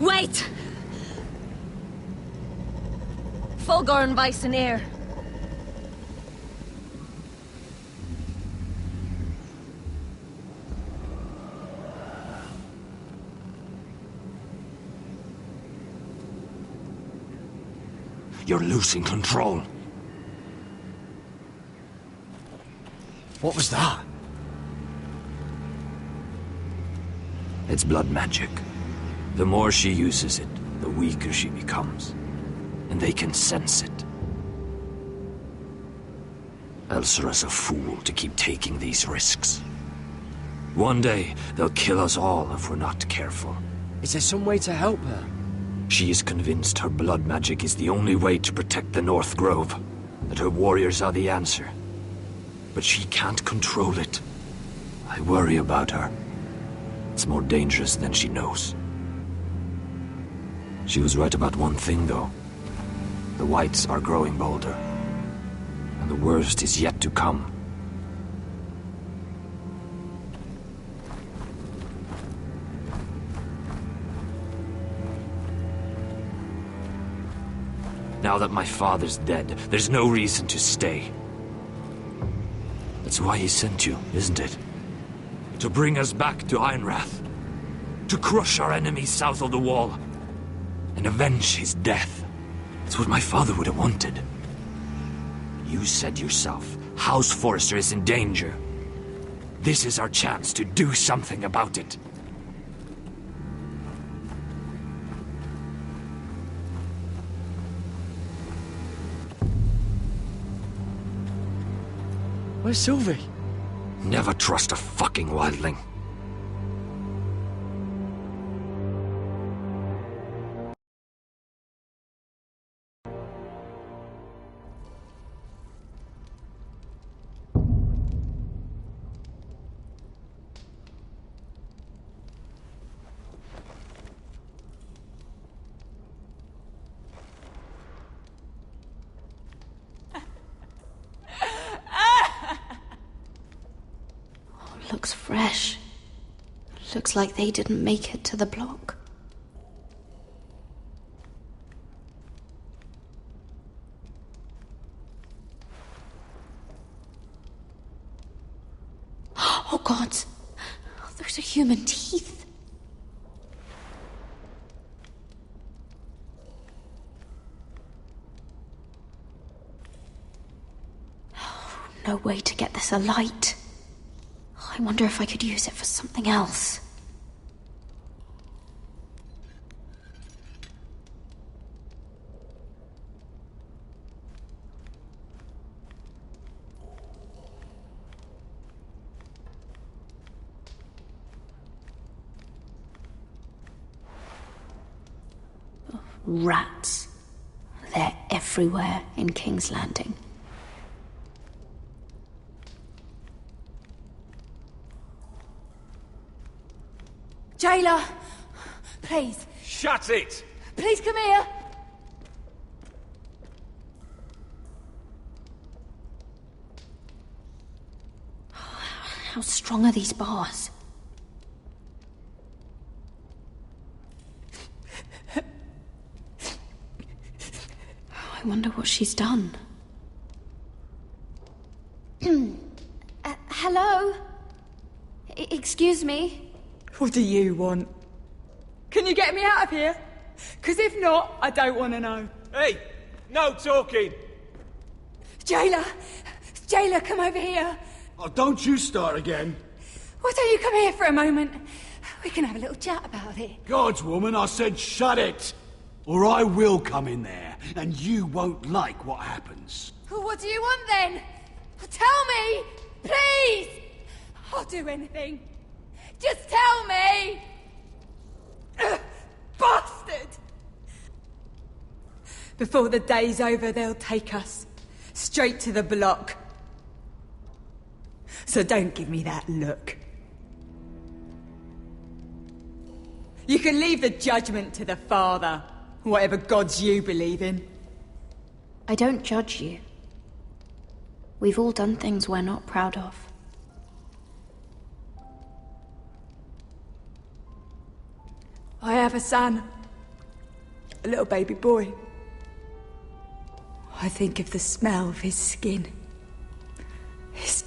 Wait! Fulgorn Bison. You're losing control. What was that? It's blood magic. The more she uses it, the weaker she becomes. And they can sense it. Elsera's a fool to keep taking these risks. One day, they'll kill us all if we're not careful. Is there some way to help her? She is convinced her blood magic is the only way to protect the North Grove, that her warriors are the answer. But she can't control it. I worry about her. It's more dangerous than she knows. She was right about one thing, though. The whites are growing bolder. And the worst is yet to come. Now that my father's dead, there's no reason to stay. That's why he sent you, isn't it? To bring us back to Ironrath. To crush our enemies south of the wall. And avenge his death. It's what my father would have wanted. You said yourself, House Forrester is in danger. This is our chance to do something about it. Where's Sylvie? Never trust a fucking wildling. Looks fresh. Looks like they didn't make it to the block. Oh, God. Those are human teeth. No way to get this alight. I wonder if I could use it for something else. Rats. They're everywhere in King's Landing. Jailer! Please. Shut it! Please come here! How strong are these bars? I wonder what she's done. Hello? Excuse me? What do you want? Can you get me out of here? Because if not, I don't want to know. Hey! No talking! Jailer! Jailer, come over here! Oh, don't you start again. Why don't you come here for a moment? We can have a little chat about it. Gods, woman, I said shut it! Or I will come in there, and you won't like what happens. Well, what do you want then? Tell me! Please! I'll do anything. Just tell me! Bastard! Before the day's over, they'll take us. Straight to the block. So don't give me that look. You can leave the judgment to the Father, whatever gods you believe in. I don't judge you. We've all done things we're not proud of. I have a son. A little baby boy. I think of the smell of his skin. His...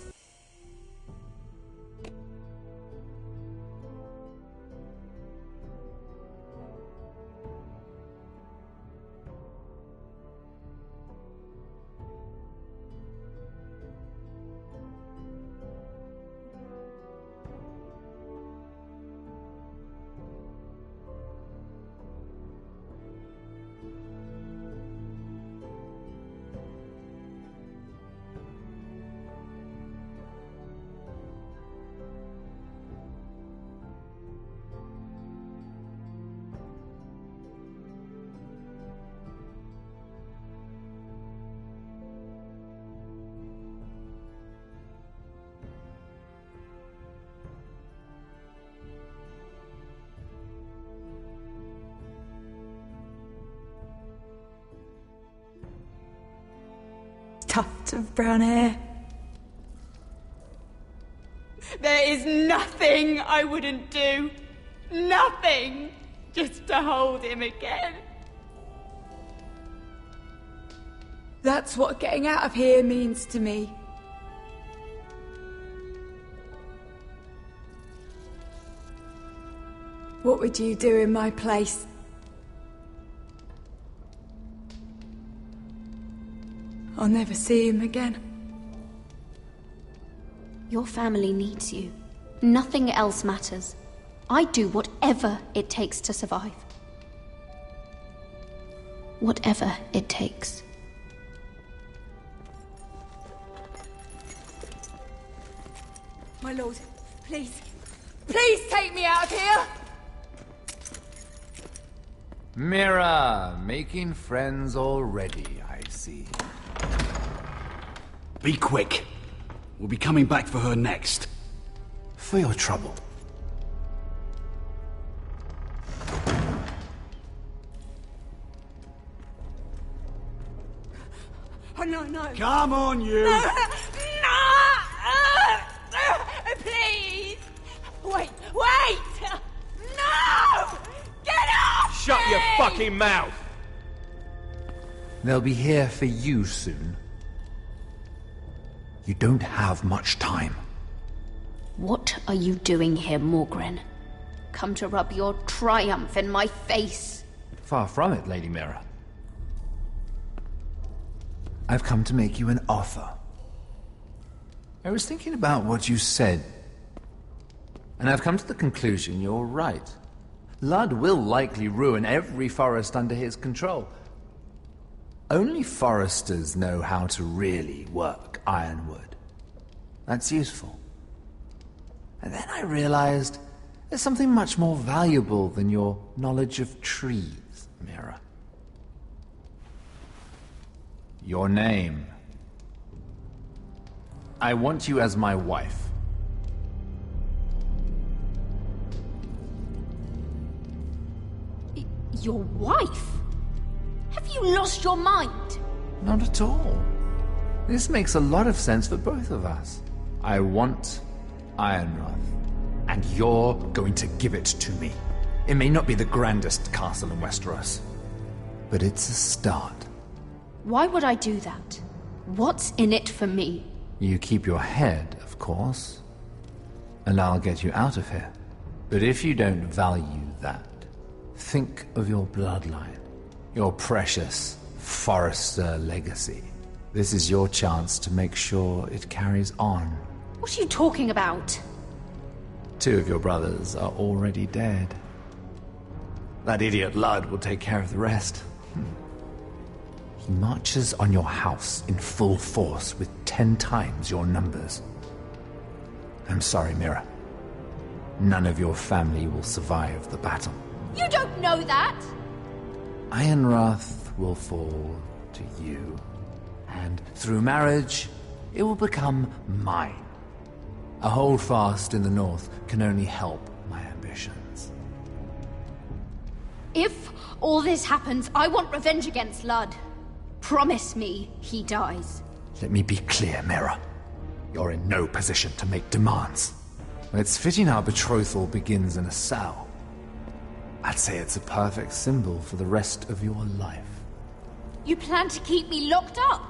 tuft of brown hair. There is nothing I wouldn't do. Nothing! Just to hold him again. That's what getting out of here means to me. What would you do in my place? I'll never see him again. Your family needs you. Nothing else matters. I'd do whatever it takes to survive. Whatever it takes. My lord, please. Please take me out of here! Mira, making friends already, I see. Be quick. We'll be coming back for her next. For your trouble. Oh, no, no. Come on, you! No! Please! Wait! No! Get off! Shut your fucking mouth! They'll be here for you soon. You don't have much time. What are you doing here, Morgren? Come to rub your triumph in my face. Far from it, Lady Mira. I've come to make you an offer. I was thinking about what you said, and I've come to the conclusion you're right. Ludd will likely ruin every forest under his control. Only foresters know how to really work ironwood. That's useful. And then I realized there's something much more valuable than your knowledge of trees, Mira. Your name. I want you as my wife. Your wife? Have you lost your mind? Not at all. This makes a lot of sense for both of us. I want Ironrath, and you're going to give it to me. It may not be the grandest castle in Westeros, but it's a start. Why would I do that? What's in it for me? You keep your head, of course, and I'll get you out of here. But if you don't value that, think of your bloodline, your precious Forrester legacy. This is your chance to make sure it carries on. What are you talking about? 2 of your brothers are already dead. That idiot Ludd will take care of the rest. He marches on your house in full force with 10 times your numbers. I'm sorry, Mira. None of your family will survive the battle. You don't know that! Ironrath will fall to you, and through marriage, it will become mine. A holdfast in the north can only help my ambitions. If all this happens, I want revenge against Ludd. Promise me he dies. Let me be clear, Mira. You're in no position to make demands. It's fitting our betrothal begins in a cell. I'd say it's a perfect symbol for the rest of your life. You plan to keep me locked up?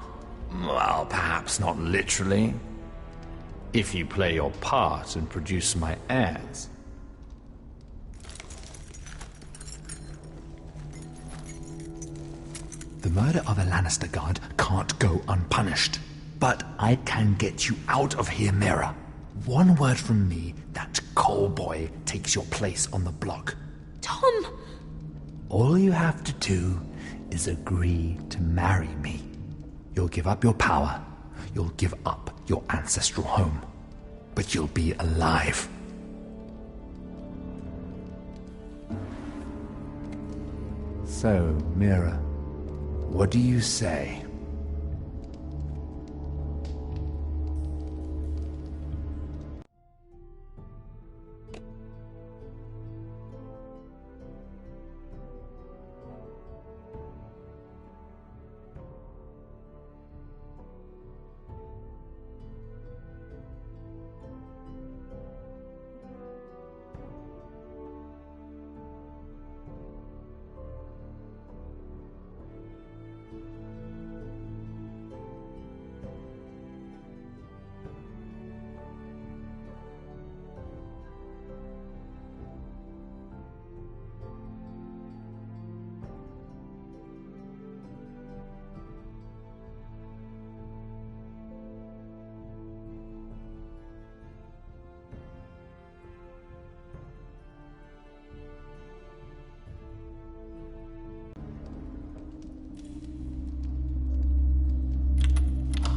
Well, perhaps not literally. If you play your part and produce my heirs. The murder of a Lannister guard can't go unpunished. But I can get you out of here, Mira. One word from me, that coal boy takes your place on the block. Tom! All you have to do is agree to marry me. You'll give up your power. You'll give up your ancestral home. But you'll be alive. So, Mira, what do you say?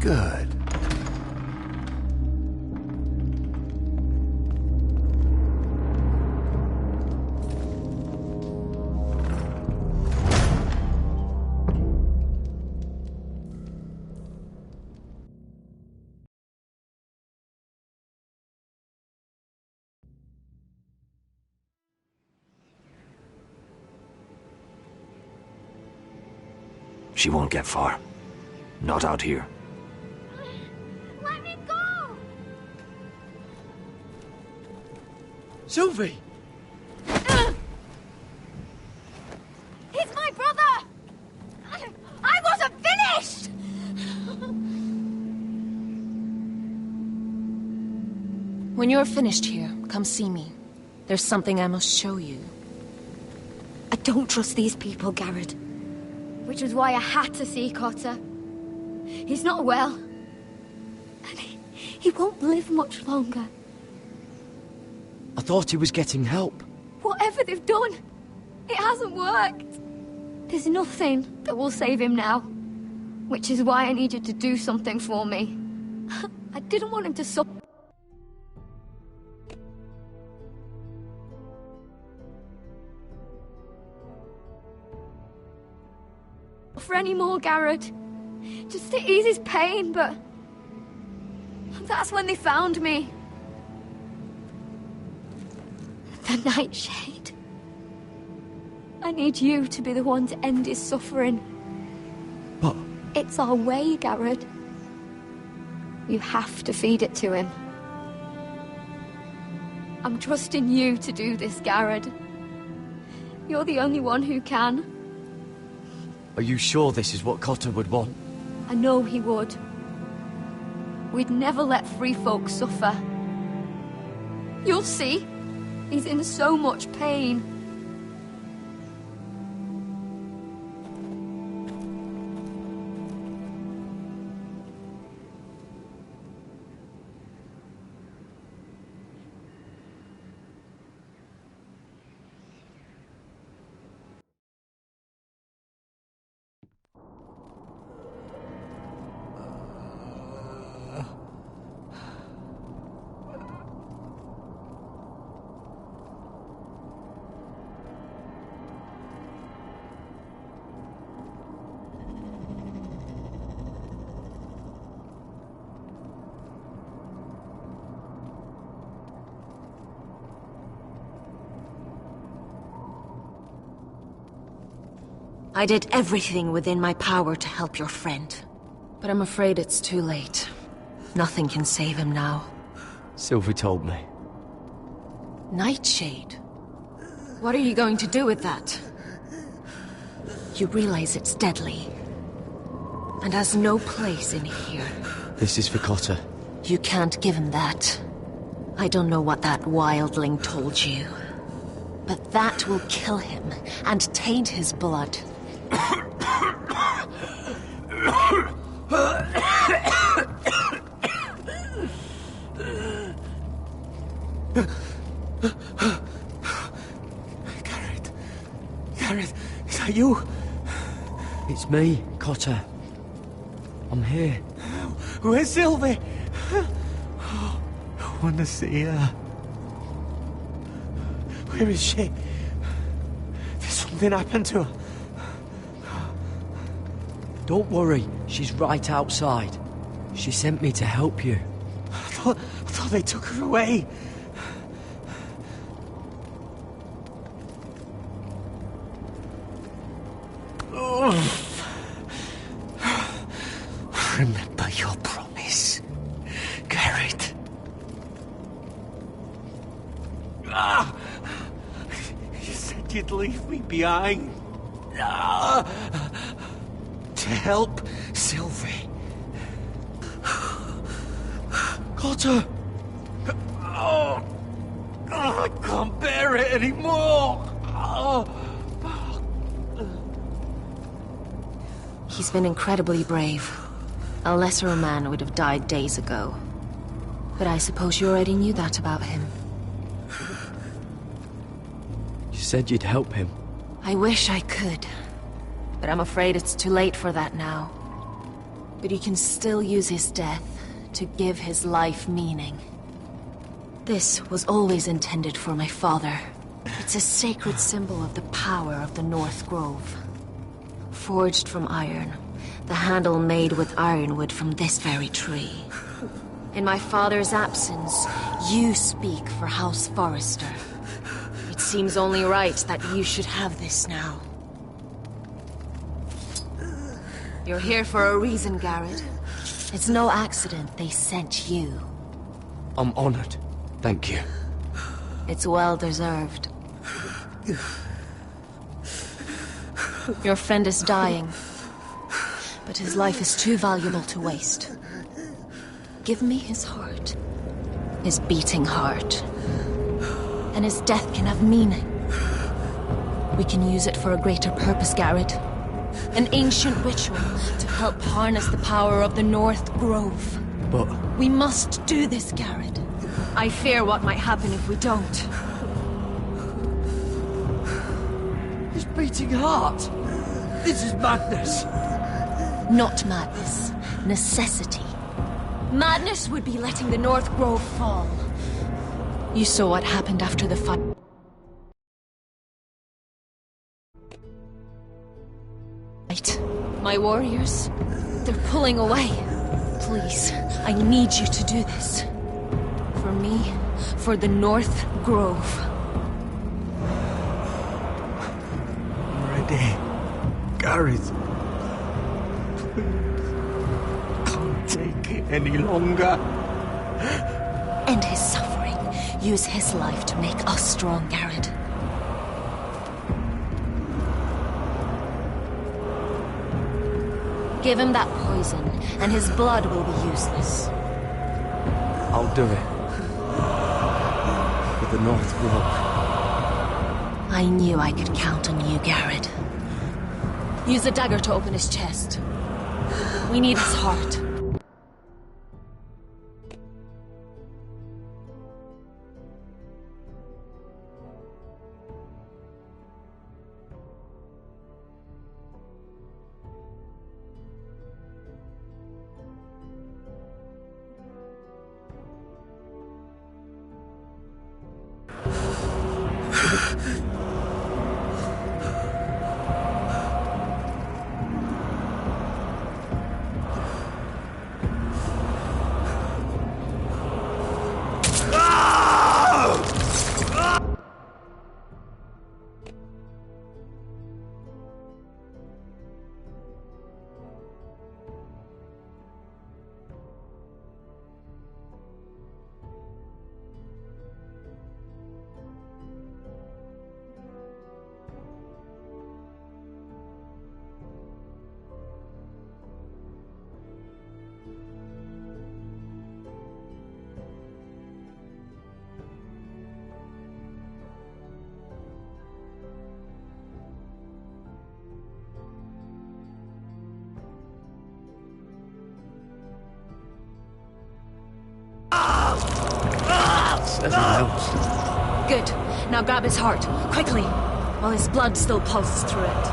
Good. She won't get far. Not out here. Let me go! Sylvie! He's my brother! I wasn't finished! When you're finished here, come see me. There's something I must show you. I don't trust these people, Garrett. Which was why I had to see Cotter. He's not well. And he won't live much longer. I thought he was getting help. Whatever they've done, it hasn't worked. There's nothing that will save him now. Which is why I need you to do something for me. I didn't want him to suffer. For any more, Garrett. Just to ease his pain, but that's when they found me. The Nightshade. I need you to be the one to end his suffering. But it's our way, Garrett. You have to feed it to him. I'm trusting you to do this, Garrett. You're the only one who can. are you sure this is what Cotter would want? I know he would. We'd never let free folk suffer. You'll see. He's in so much pain. I did everything within my power to help your friend. But I'm afraid it's too late. Nothing can save him now. Sylvie told me. Nightshade? What are you going to do with that? You realize it's deadly. And has no place in here. This is for Cotter. You can't give him that. I don't know what that wildling told you. But that will kill him and taint his blood. Garrett, is that you? It's me, Cotter. I'm here. Where's Sylvie? Oh, I want to see her. Where is she? Did something happen to her? Don't worry, she's right outside. She sent me to help you. I thought they took her away. Remember your promise, Garrett. You said you'd leave me behind. To help Sylvie. Cotter! Oh, I can't bear it anymore. He's been incredibly brave. A lesser man would have died days ago. But I suppose you already knew that about him. You said you'd help him. I wish I could. But I'm afraid it's too late for that now. But he can still use his death to give his life meaning. This was always intended for my father. It's a sacred symbol of the power of the North Grove. Forged from iron, the handle made with ironwood from this very tree. In my father's absence, you speak for House Forrester. It seems only right that you should have this now. You're here for a reason, Garrett. It's no accident they sent you. I'm honored. Thank you. It's well deserved. Your friend is dying, but his life is too valuable to waste. Give me his heart. His beating heart. And his death can have meaning. We can use it for a greater purpose, Garrett. An ancient ritual to help harness the power of the North Grove. But... we must do this, Garrett. I fear what might happen if we don't. His beating heart! This is madness! Not madness. Necessity. Madness would be letting the North Grove fall. You saw what happened after the fight. My warriors, they're pulling away. Please, I need you to do this. For me, for the North Grove. I'm ready. Gareth. Can't take it any longer. End his suffering. Use his life to make us strong, Garrett. Give him that poison, and his blood will be useless. I'll do it. For the North Grove. I knew I could count on you, Garrett. Use the dagger to open his chest. We need his heart. Good. Now grab his heart, quickly, while his blood still pulses through it.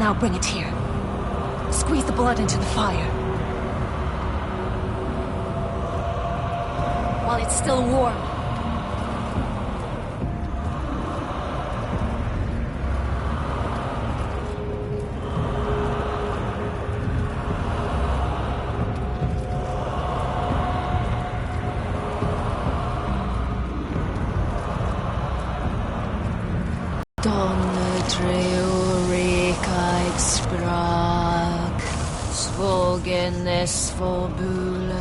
Now bring it here. Squeeze the blood into the fire. While it's still warm. Svogenes forbule.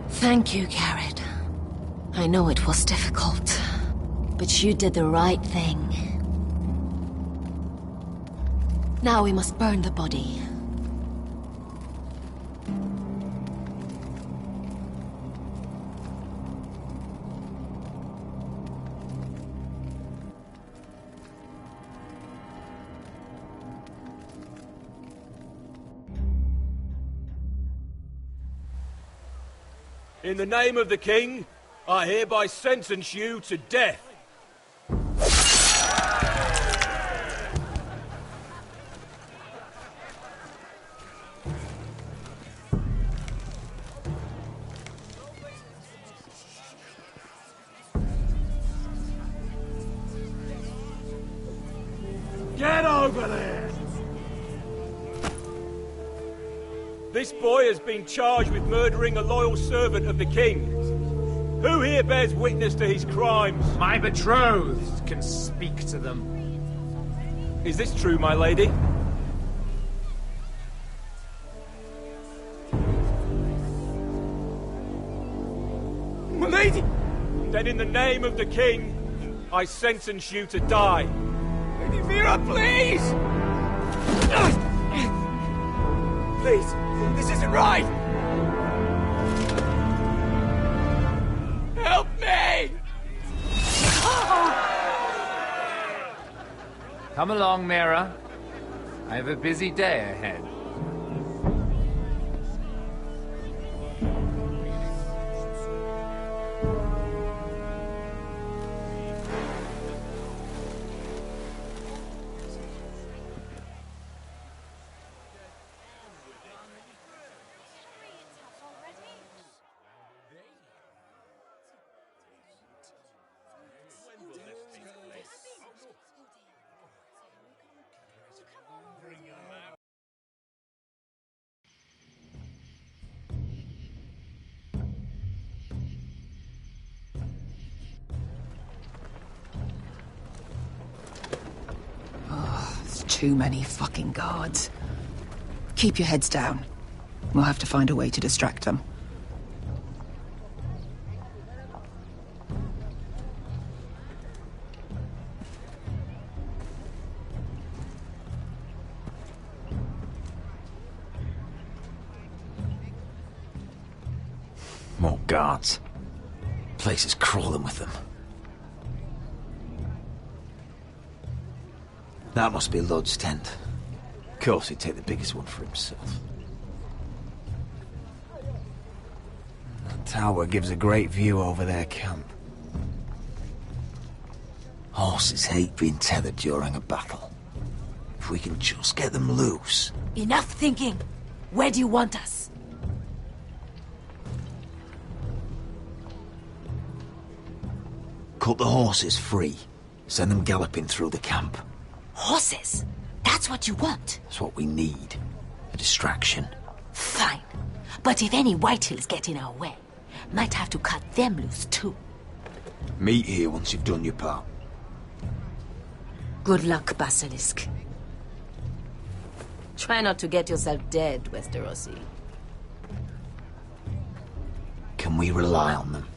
Thank you, Garrett. I know it was difficult, but you did the right thing. Now we must burn the body. In the name of the king, I hereby sentence you to death. Get over there! This boy has been charged with murdering a loyal servant of the king. Who here bears witness to his crimes? My betrothed can speak to them. Is this true, my lady? My lady! Then in the name of the king, I sentence you to die. Lady Mira, please! Please, this isn't right! Help me! Come along, Mira. I have a busy day ahead. Too many fucking guards. Keep your heads down. We'll have to find a way to distract them. More guards. Place is crawling with them. That must be Lud's tent. Of course, he'd take the biggest one for himself. That tower gives a great view over their camp. Horses hate being tethered during a battle. If we can just get them loose. Enough thinking! Where do you want us? Cut the horses free. Send them galloping through the camp. Horses? That's what you want? That's what we need. A distraction. Fine. But if any Whitehills get in our way, might have to cut them loose too. Meet here once you've done your part. Good luck, Basilisk. Try not to get yourself dead, Westerosi. Can we rely on them?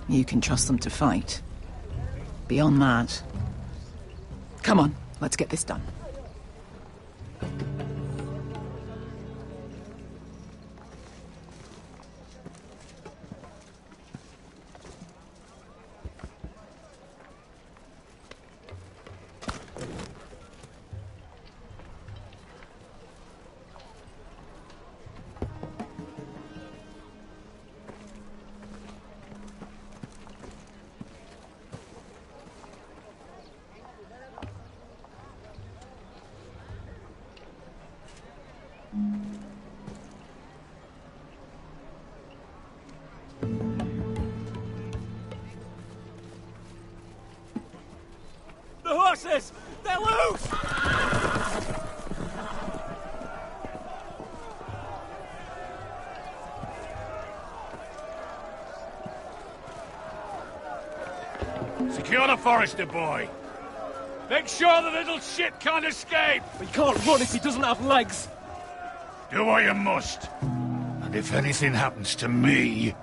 You can trust them to fight. Beyond that... Come on, let's get this done. Secure the Forester boy. Make sure the little shit can't escape. He can't run if he doesn't have legs. Do what you must. And if anything happens to me,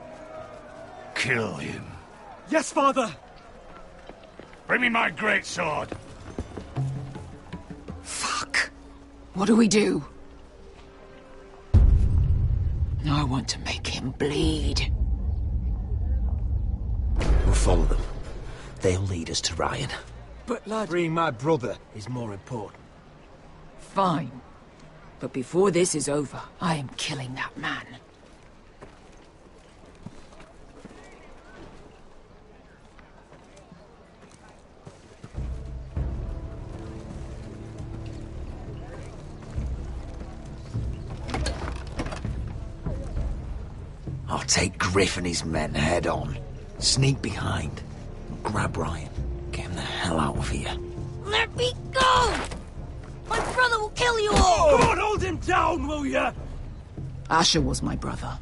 kill him. Yes, father. Bring me my greatsword. Fuck. What do we do? I want to make him bleed. We'll follow them. They'll lead us to Ryan. But lad, freeing my brother is more important. Fine. But before this is over, I am killing that man. I'll take Griff and his men head on. Sneak behind. Grab Ryan. Get him the hell out of here. Let me go! My brother will kill you all! Come on, hold him down, will ya? Asher was my brother,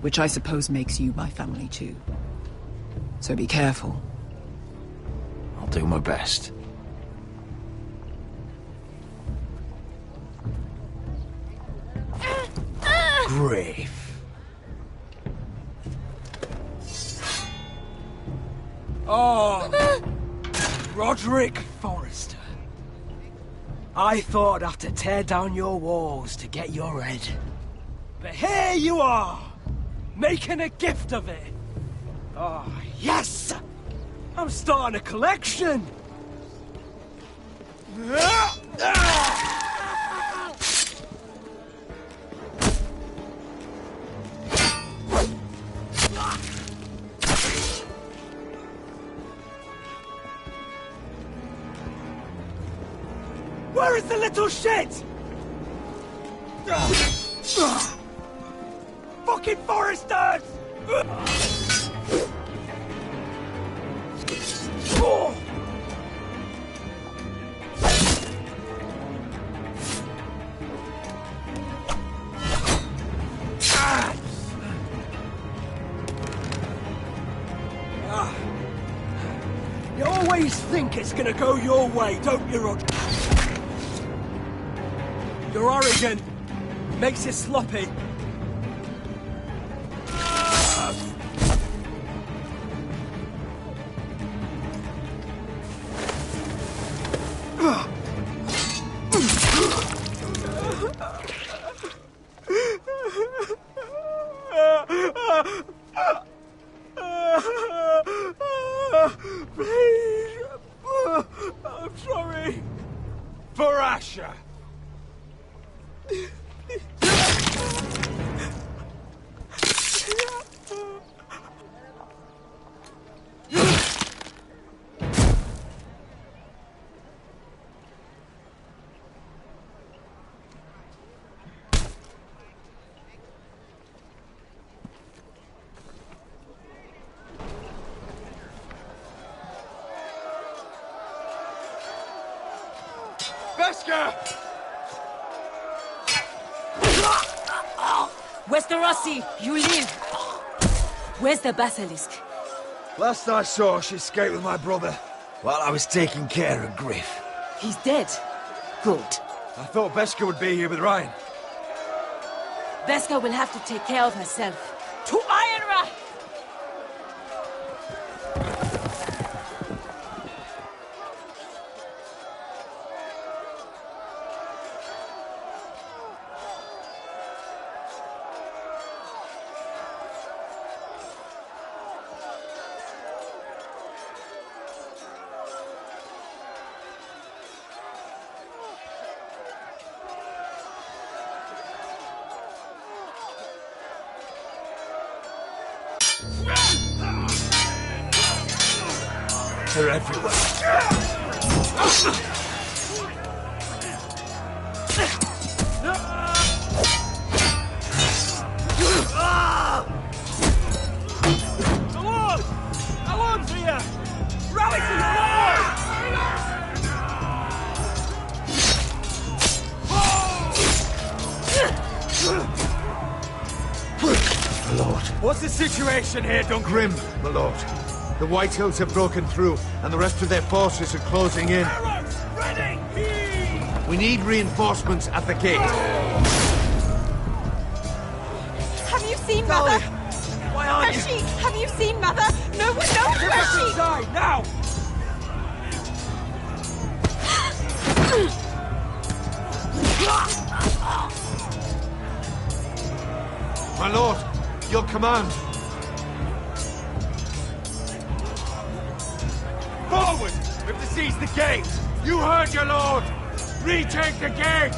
which I suppose makes you my family too. So be careful. I'll do my best. Griff. Oh, Roderick Forrester. I thought I'd have to tear down your walls to get your head. But here you are, making a gift of it. Oh, yes! I'm starting a collection! Where is the little shit? Fucking Foresters! You always think it's gonna go your way, don't you, Rod? You're arrogant. Makes you sloppy. Please. I'm sorry. For Asher. Veska! Westerosi, you live. Where's the basilisk? Last I saw, she escaped with my brother while I was taking care of Griff. He's dead. Good. I thought Veska would be here with Ryan. Veska will have to take care of herself. To Ironra! They're everywhere. Alon's here! Rally to the wall! My lord. What's the situation here, Duncan? Grim, my lord. The White Hills have broken through, and the rest of their forces are closing in. Arrows, ready! We need reinforcements at the gate. Have you seen Mother? Why aren't Where's she? Have you seen Mother? No one knows where she... Die, now! My lord, your command. Forward! We have to seize the gate! You heard your lord! Retake the gate!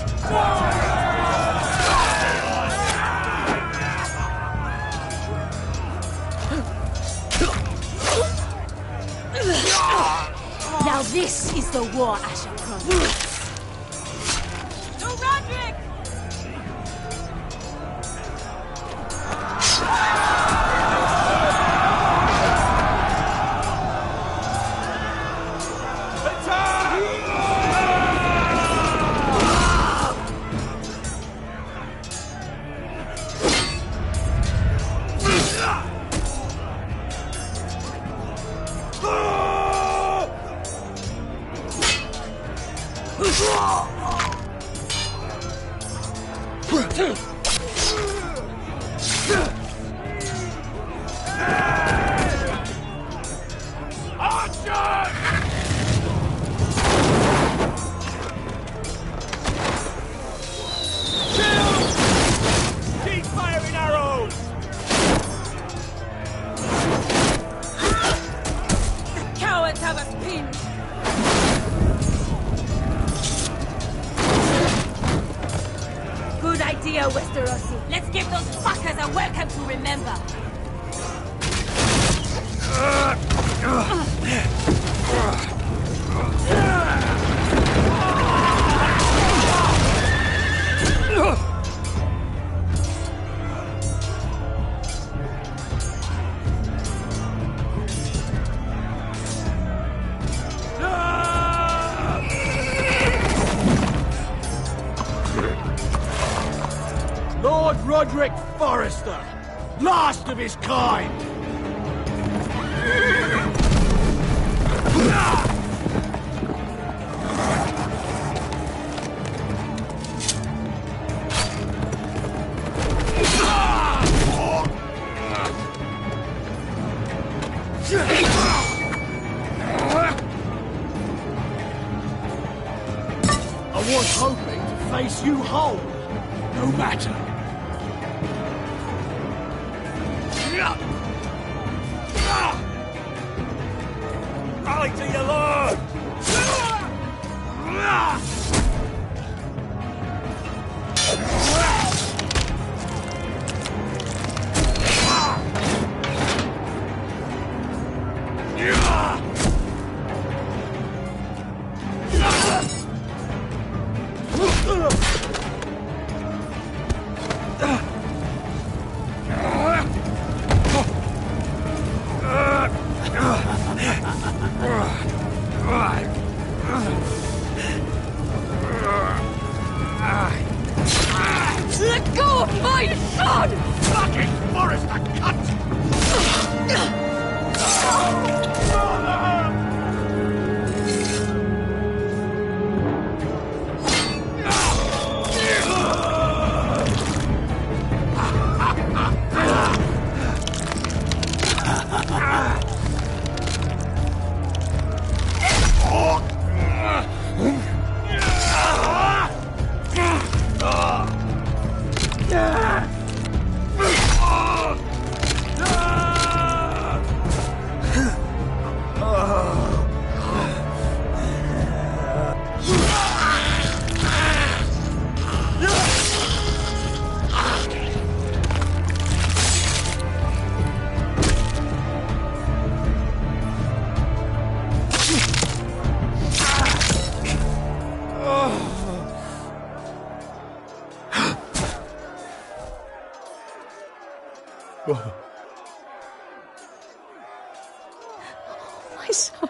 Now this is the war Asher promised. No, Roderick! Keep firing arrows! The cowards have us pinned! Good idea, Westerosi. Let's give those fuckers a welcome to remember. Lord Roderick Forrester, last of his kind! I was hoping to face you whole. No matter. Rally to your lord! Let go of my son! Fucking Forrester cunt! My son.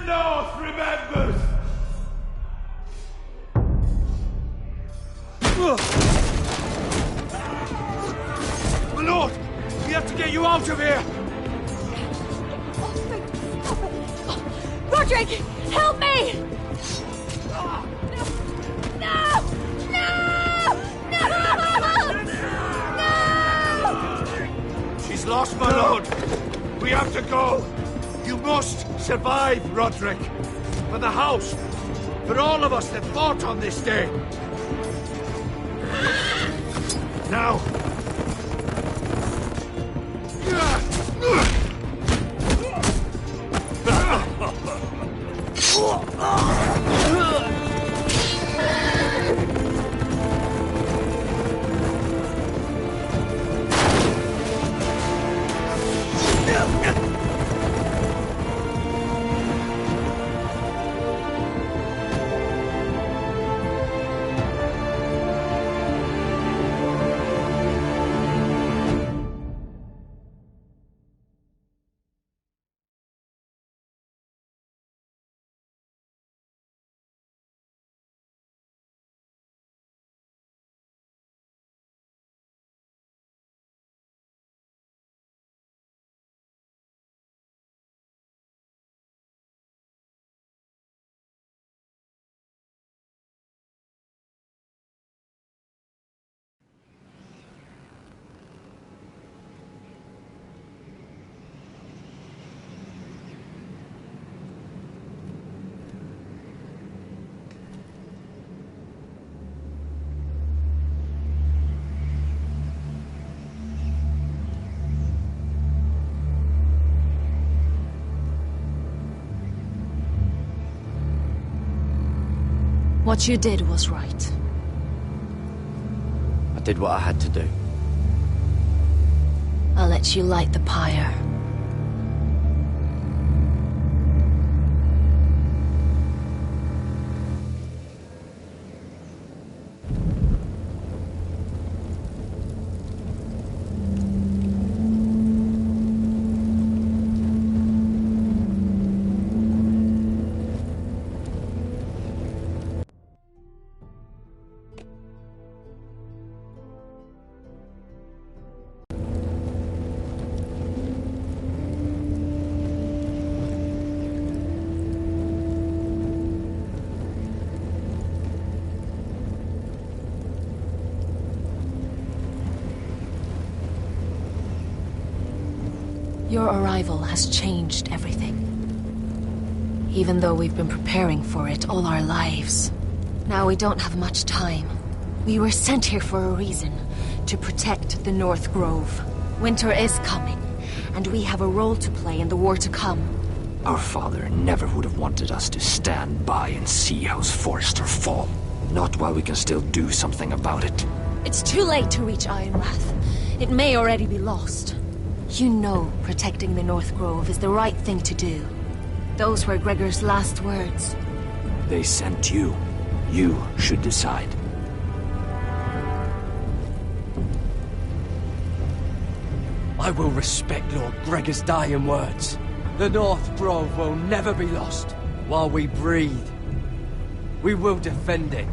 North remembers! My lord! We have to get you out of here! Roderick! Help me! No! No! No! She's lost, my lord! We have to go! You must survive, Roderick! For the house! For all of us that fought on this day! Now! What you did was right. I did what I had to do. I'll let you light the pyre. Your arrival has changed everything. Even though we've been preparing for it all our lives. Now we don't have much time. We were sent here for a reason. To protect the North Grove. Winter is coming, and we have a role to play in the war to come. Our father never would have wanted us to stand by and see House Forrester fall. Not while we can still do something about it. It's too late to reach Ironrath. It may already be lost. You know protecting the North Grove is the right thing to do. Those were Gregor's last words. They sent you. You should decide. I will respect Lord Gregor's dying words. The North Grove will never be lost. While we breathe, we will defend it.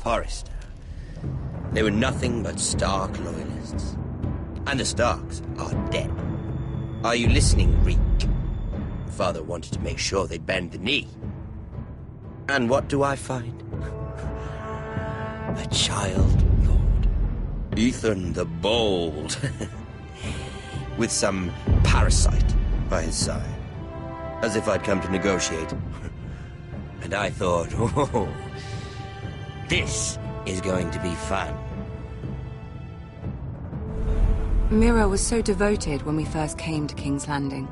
Forrester. They were nothing but Stark loyalists. And the Starks are dead. Are you listening, Reek? Father wanted to make sure they'd bend the knee. And what do I find? A child lord. Ethan the Bold. With some parasite by his side. As if I'd come to negotiate. And I thought, oh, this is going to be fun. Mira was so devoted when we first came to King's Landing.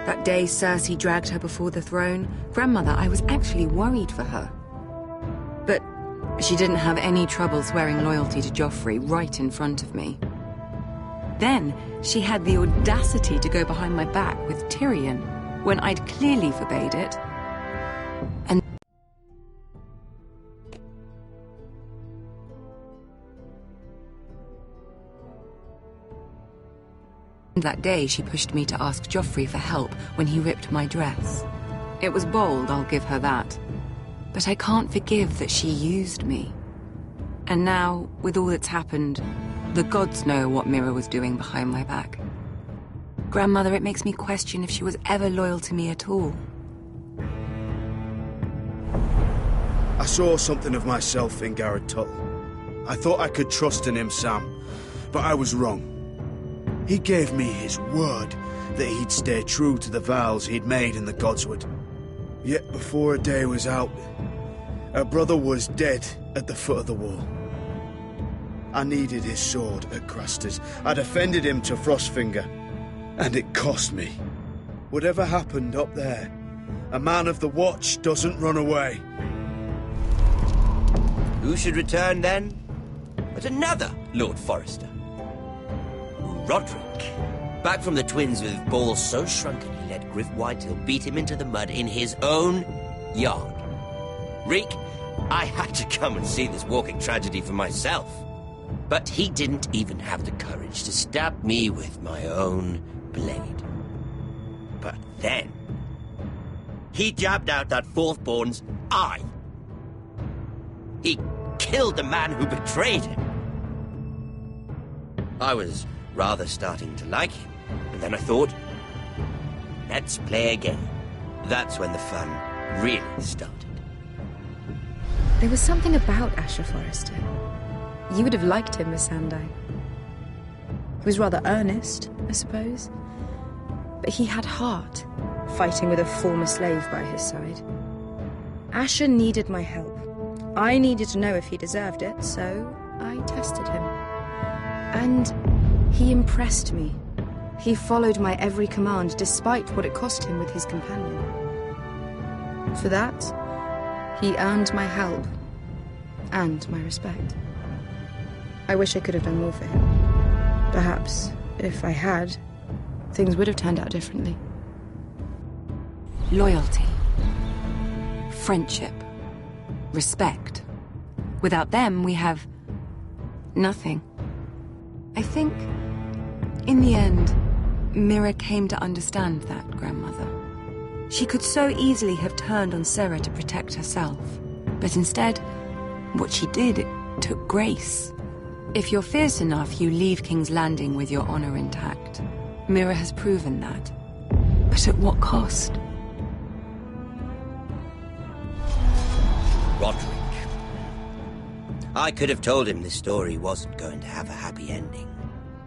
That day Cersei dragged her before the throne, Grandmother, I was actually worried for her. But she didn't have any trouble swearing loyalty to Joffrey right in front of me. Then she had the audacity to go behind my back with Tyrion, when I'd clearly forbade it. And that day she pushed me to ask Joffrey for help when he ripped my dress. It was bold, I'll give her that. But I can't forgive that she used me. And now, with all that's happened, the gods know what Mira was doing behind my back. Grandmother, it makes me question if she was ever loyal to me at all. I saw something of myself in Garrett Tuttle. I thought I could trust in him, Sam, but I was wrong. He gave me his word that he'd stay true to the vows he'd made in the Godswood. Yet before a day was out, our brother was dead at the foot of the wall. I needed his sword at Craster's. I defended him to Frostfinger, and it cost me. Whatever happened up there, a man of the Watch doesn't run away. Who should return then? But another Lord Forrester. Roderick. Back from the Twins with balls so shrunken he let Griff Whitehill beat him into the mud in his own yard. Reek, I had to come and see this walking tragedy for myself. But he didn't even have the courage to stab me with my own blade. But then, he jabbed out that fourthborn's eye. He killed the man who betrayed him. I was rather starting to like him, and then I thought, let's play a game. That's when the fun really started. There was something about Asher Forrester. You would have liked him, Miss Sandai. He was rather earnest, I suppose. But he had heart, fighting with a former slave by his side. Asher needed my help. I needed to know if he deserved it, so I tested him. And he impressed me. He followed my every command, despite what it cost him with his companion. For that, he earned my help and my respect. I wish I could have done more for him. Perhaps, if I had, things would have turned out differently. Loyalty. Friendship. Respect. Without them, we have nothing. I think, in the end, Mira came to understand that, Grandmother. She could so easily have turned on Sarah to protect herself. But instead, what she did, it took grace. If you're fierce enough, you leave King's Landing with your honor intact. Mira has proven that. But at what cost? Roderick. I could have told him this story wasn't going to have a happy ending.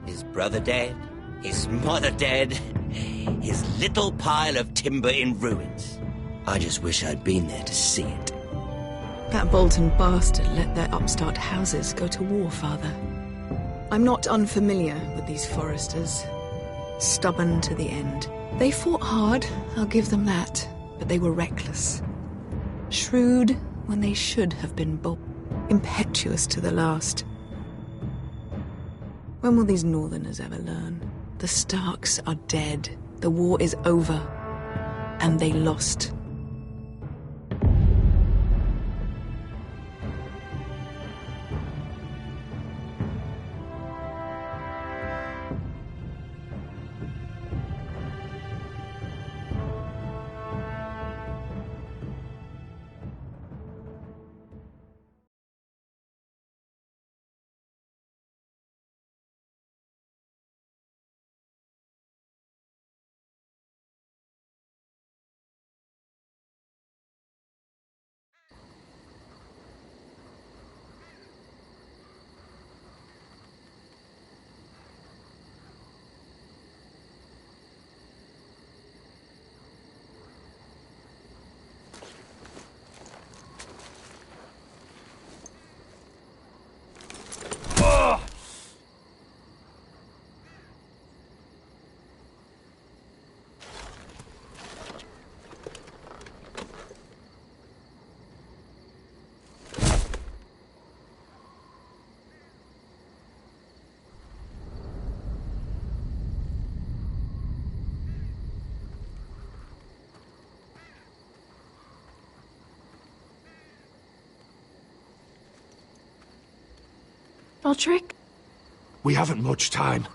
His brother dead, his mother dead, his little pile of timber in ruins. I just wish I'd been there to see it. That Bolton bastard let their upstart houses go to war, Father. I'm not unfamiliar with these Forresters. Stubborn to the end. They fought hard, I'll give them that, but they were reckless. Shrewd when they should have been bold. Impetuous to the last. When will these Northerners ever learn? The Starks are dead. The war is over. And they lost. Roderick? We haven't much time.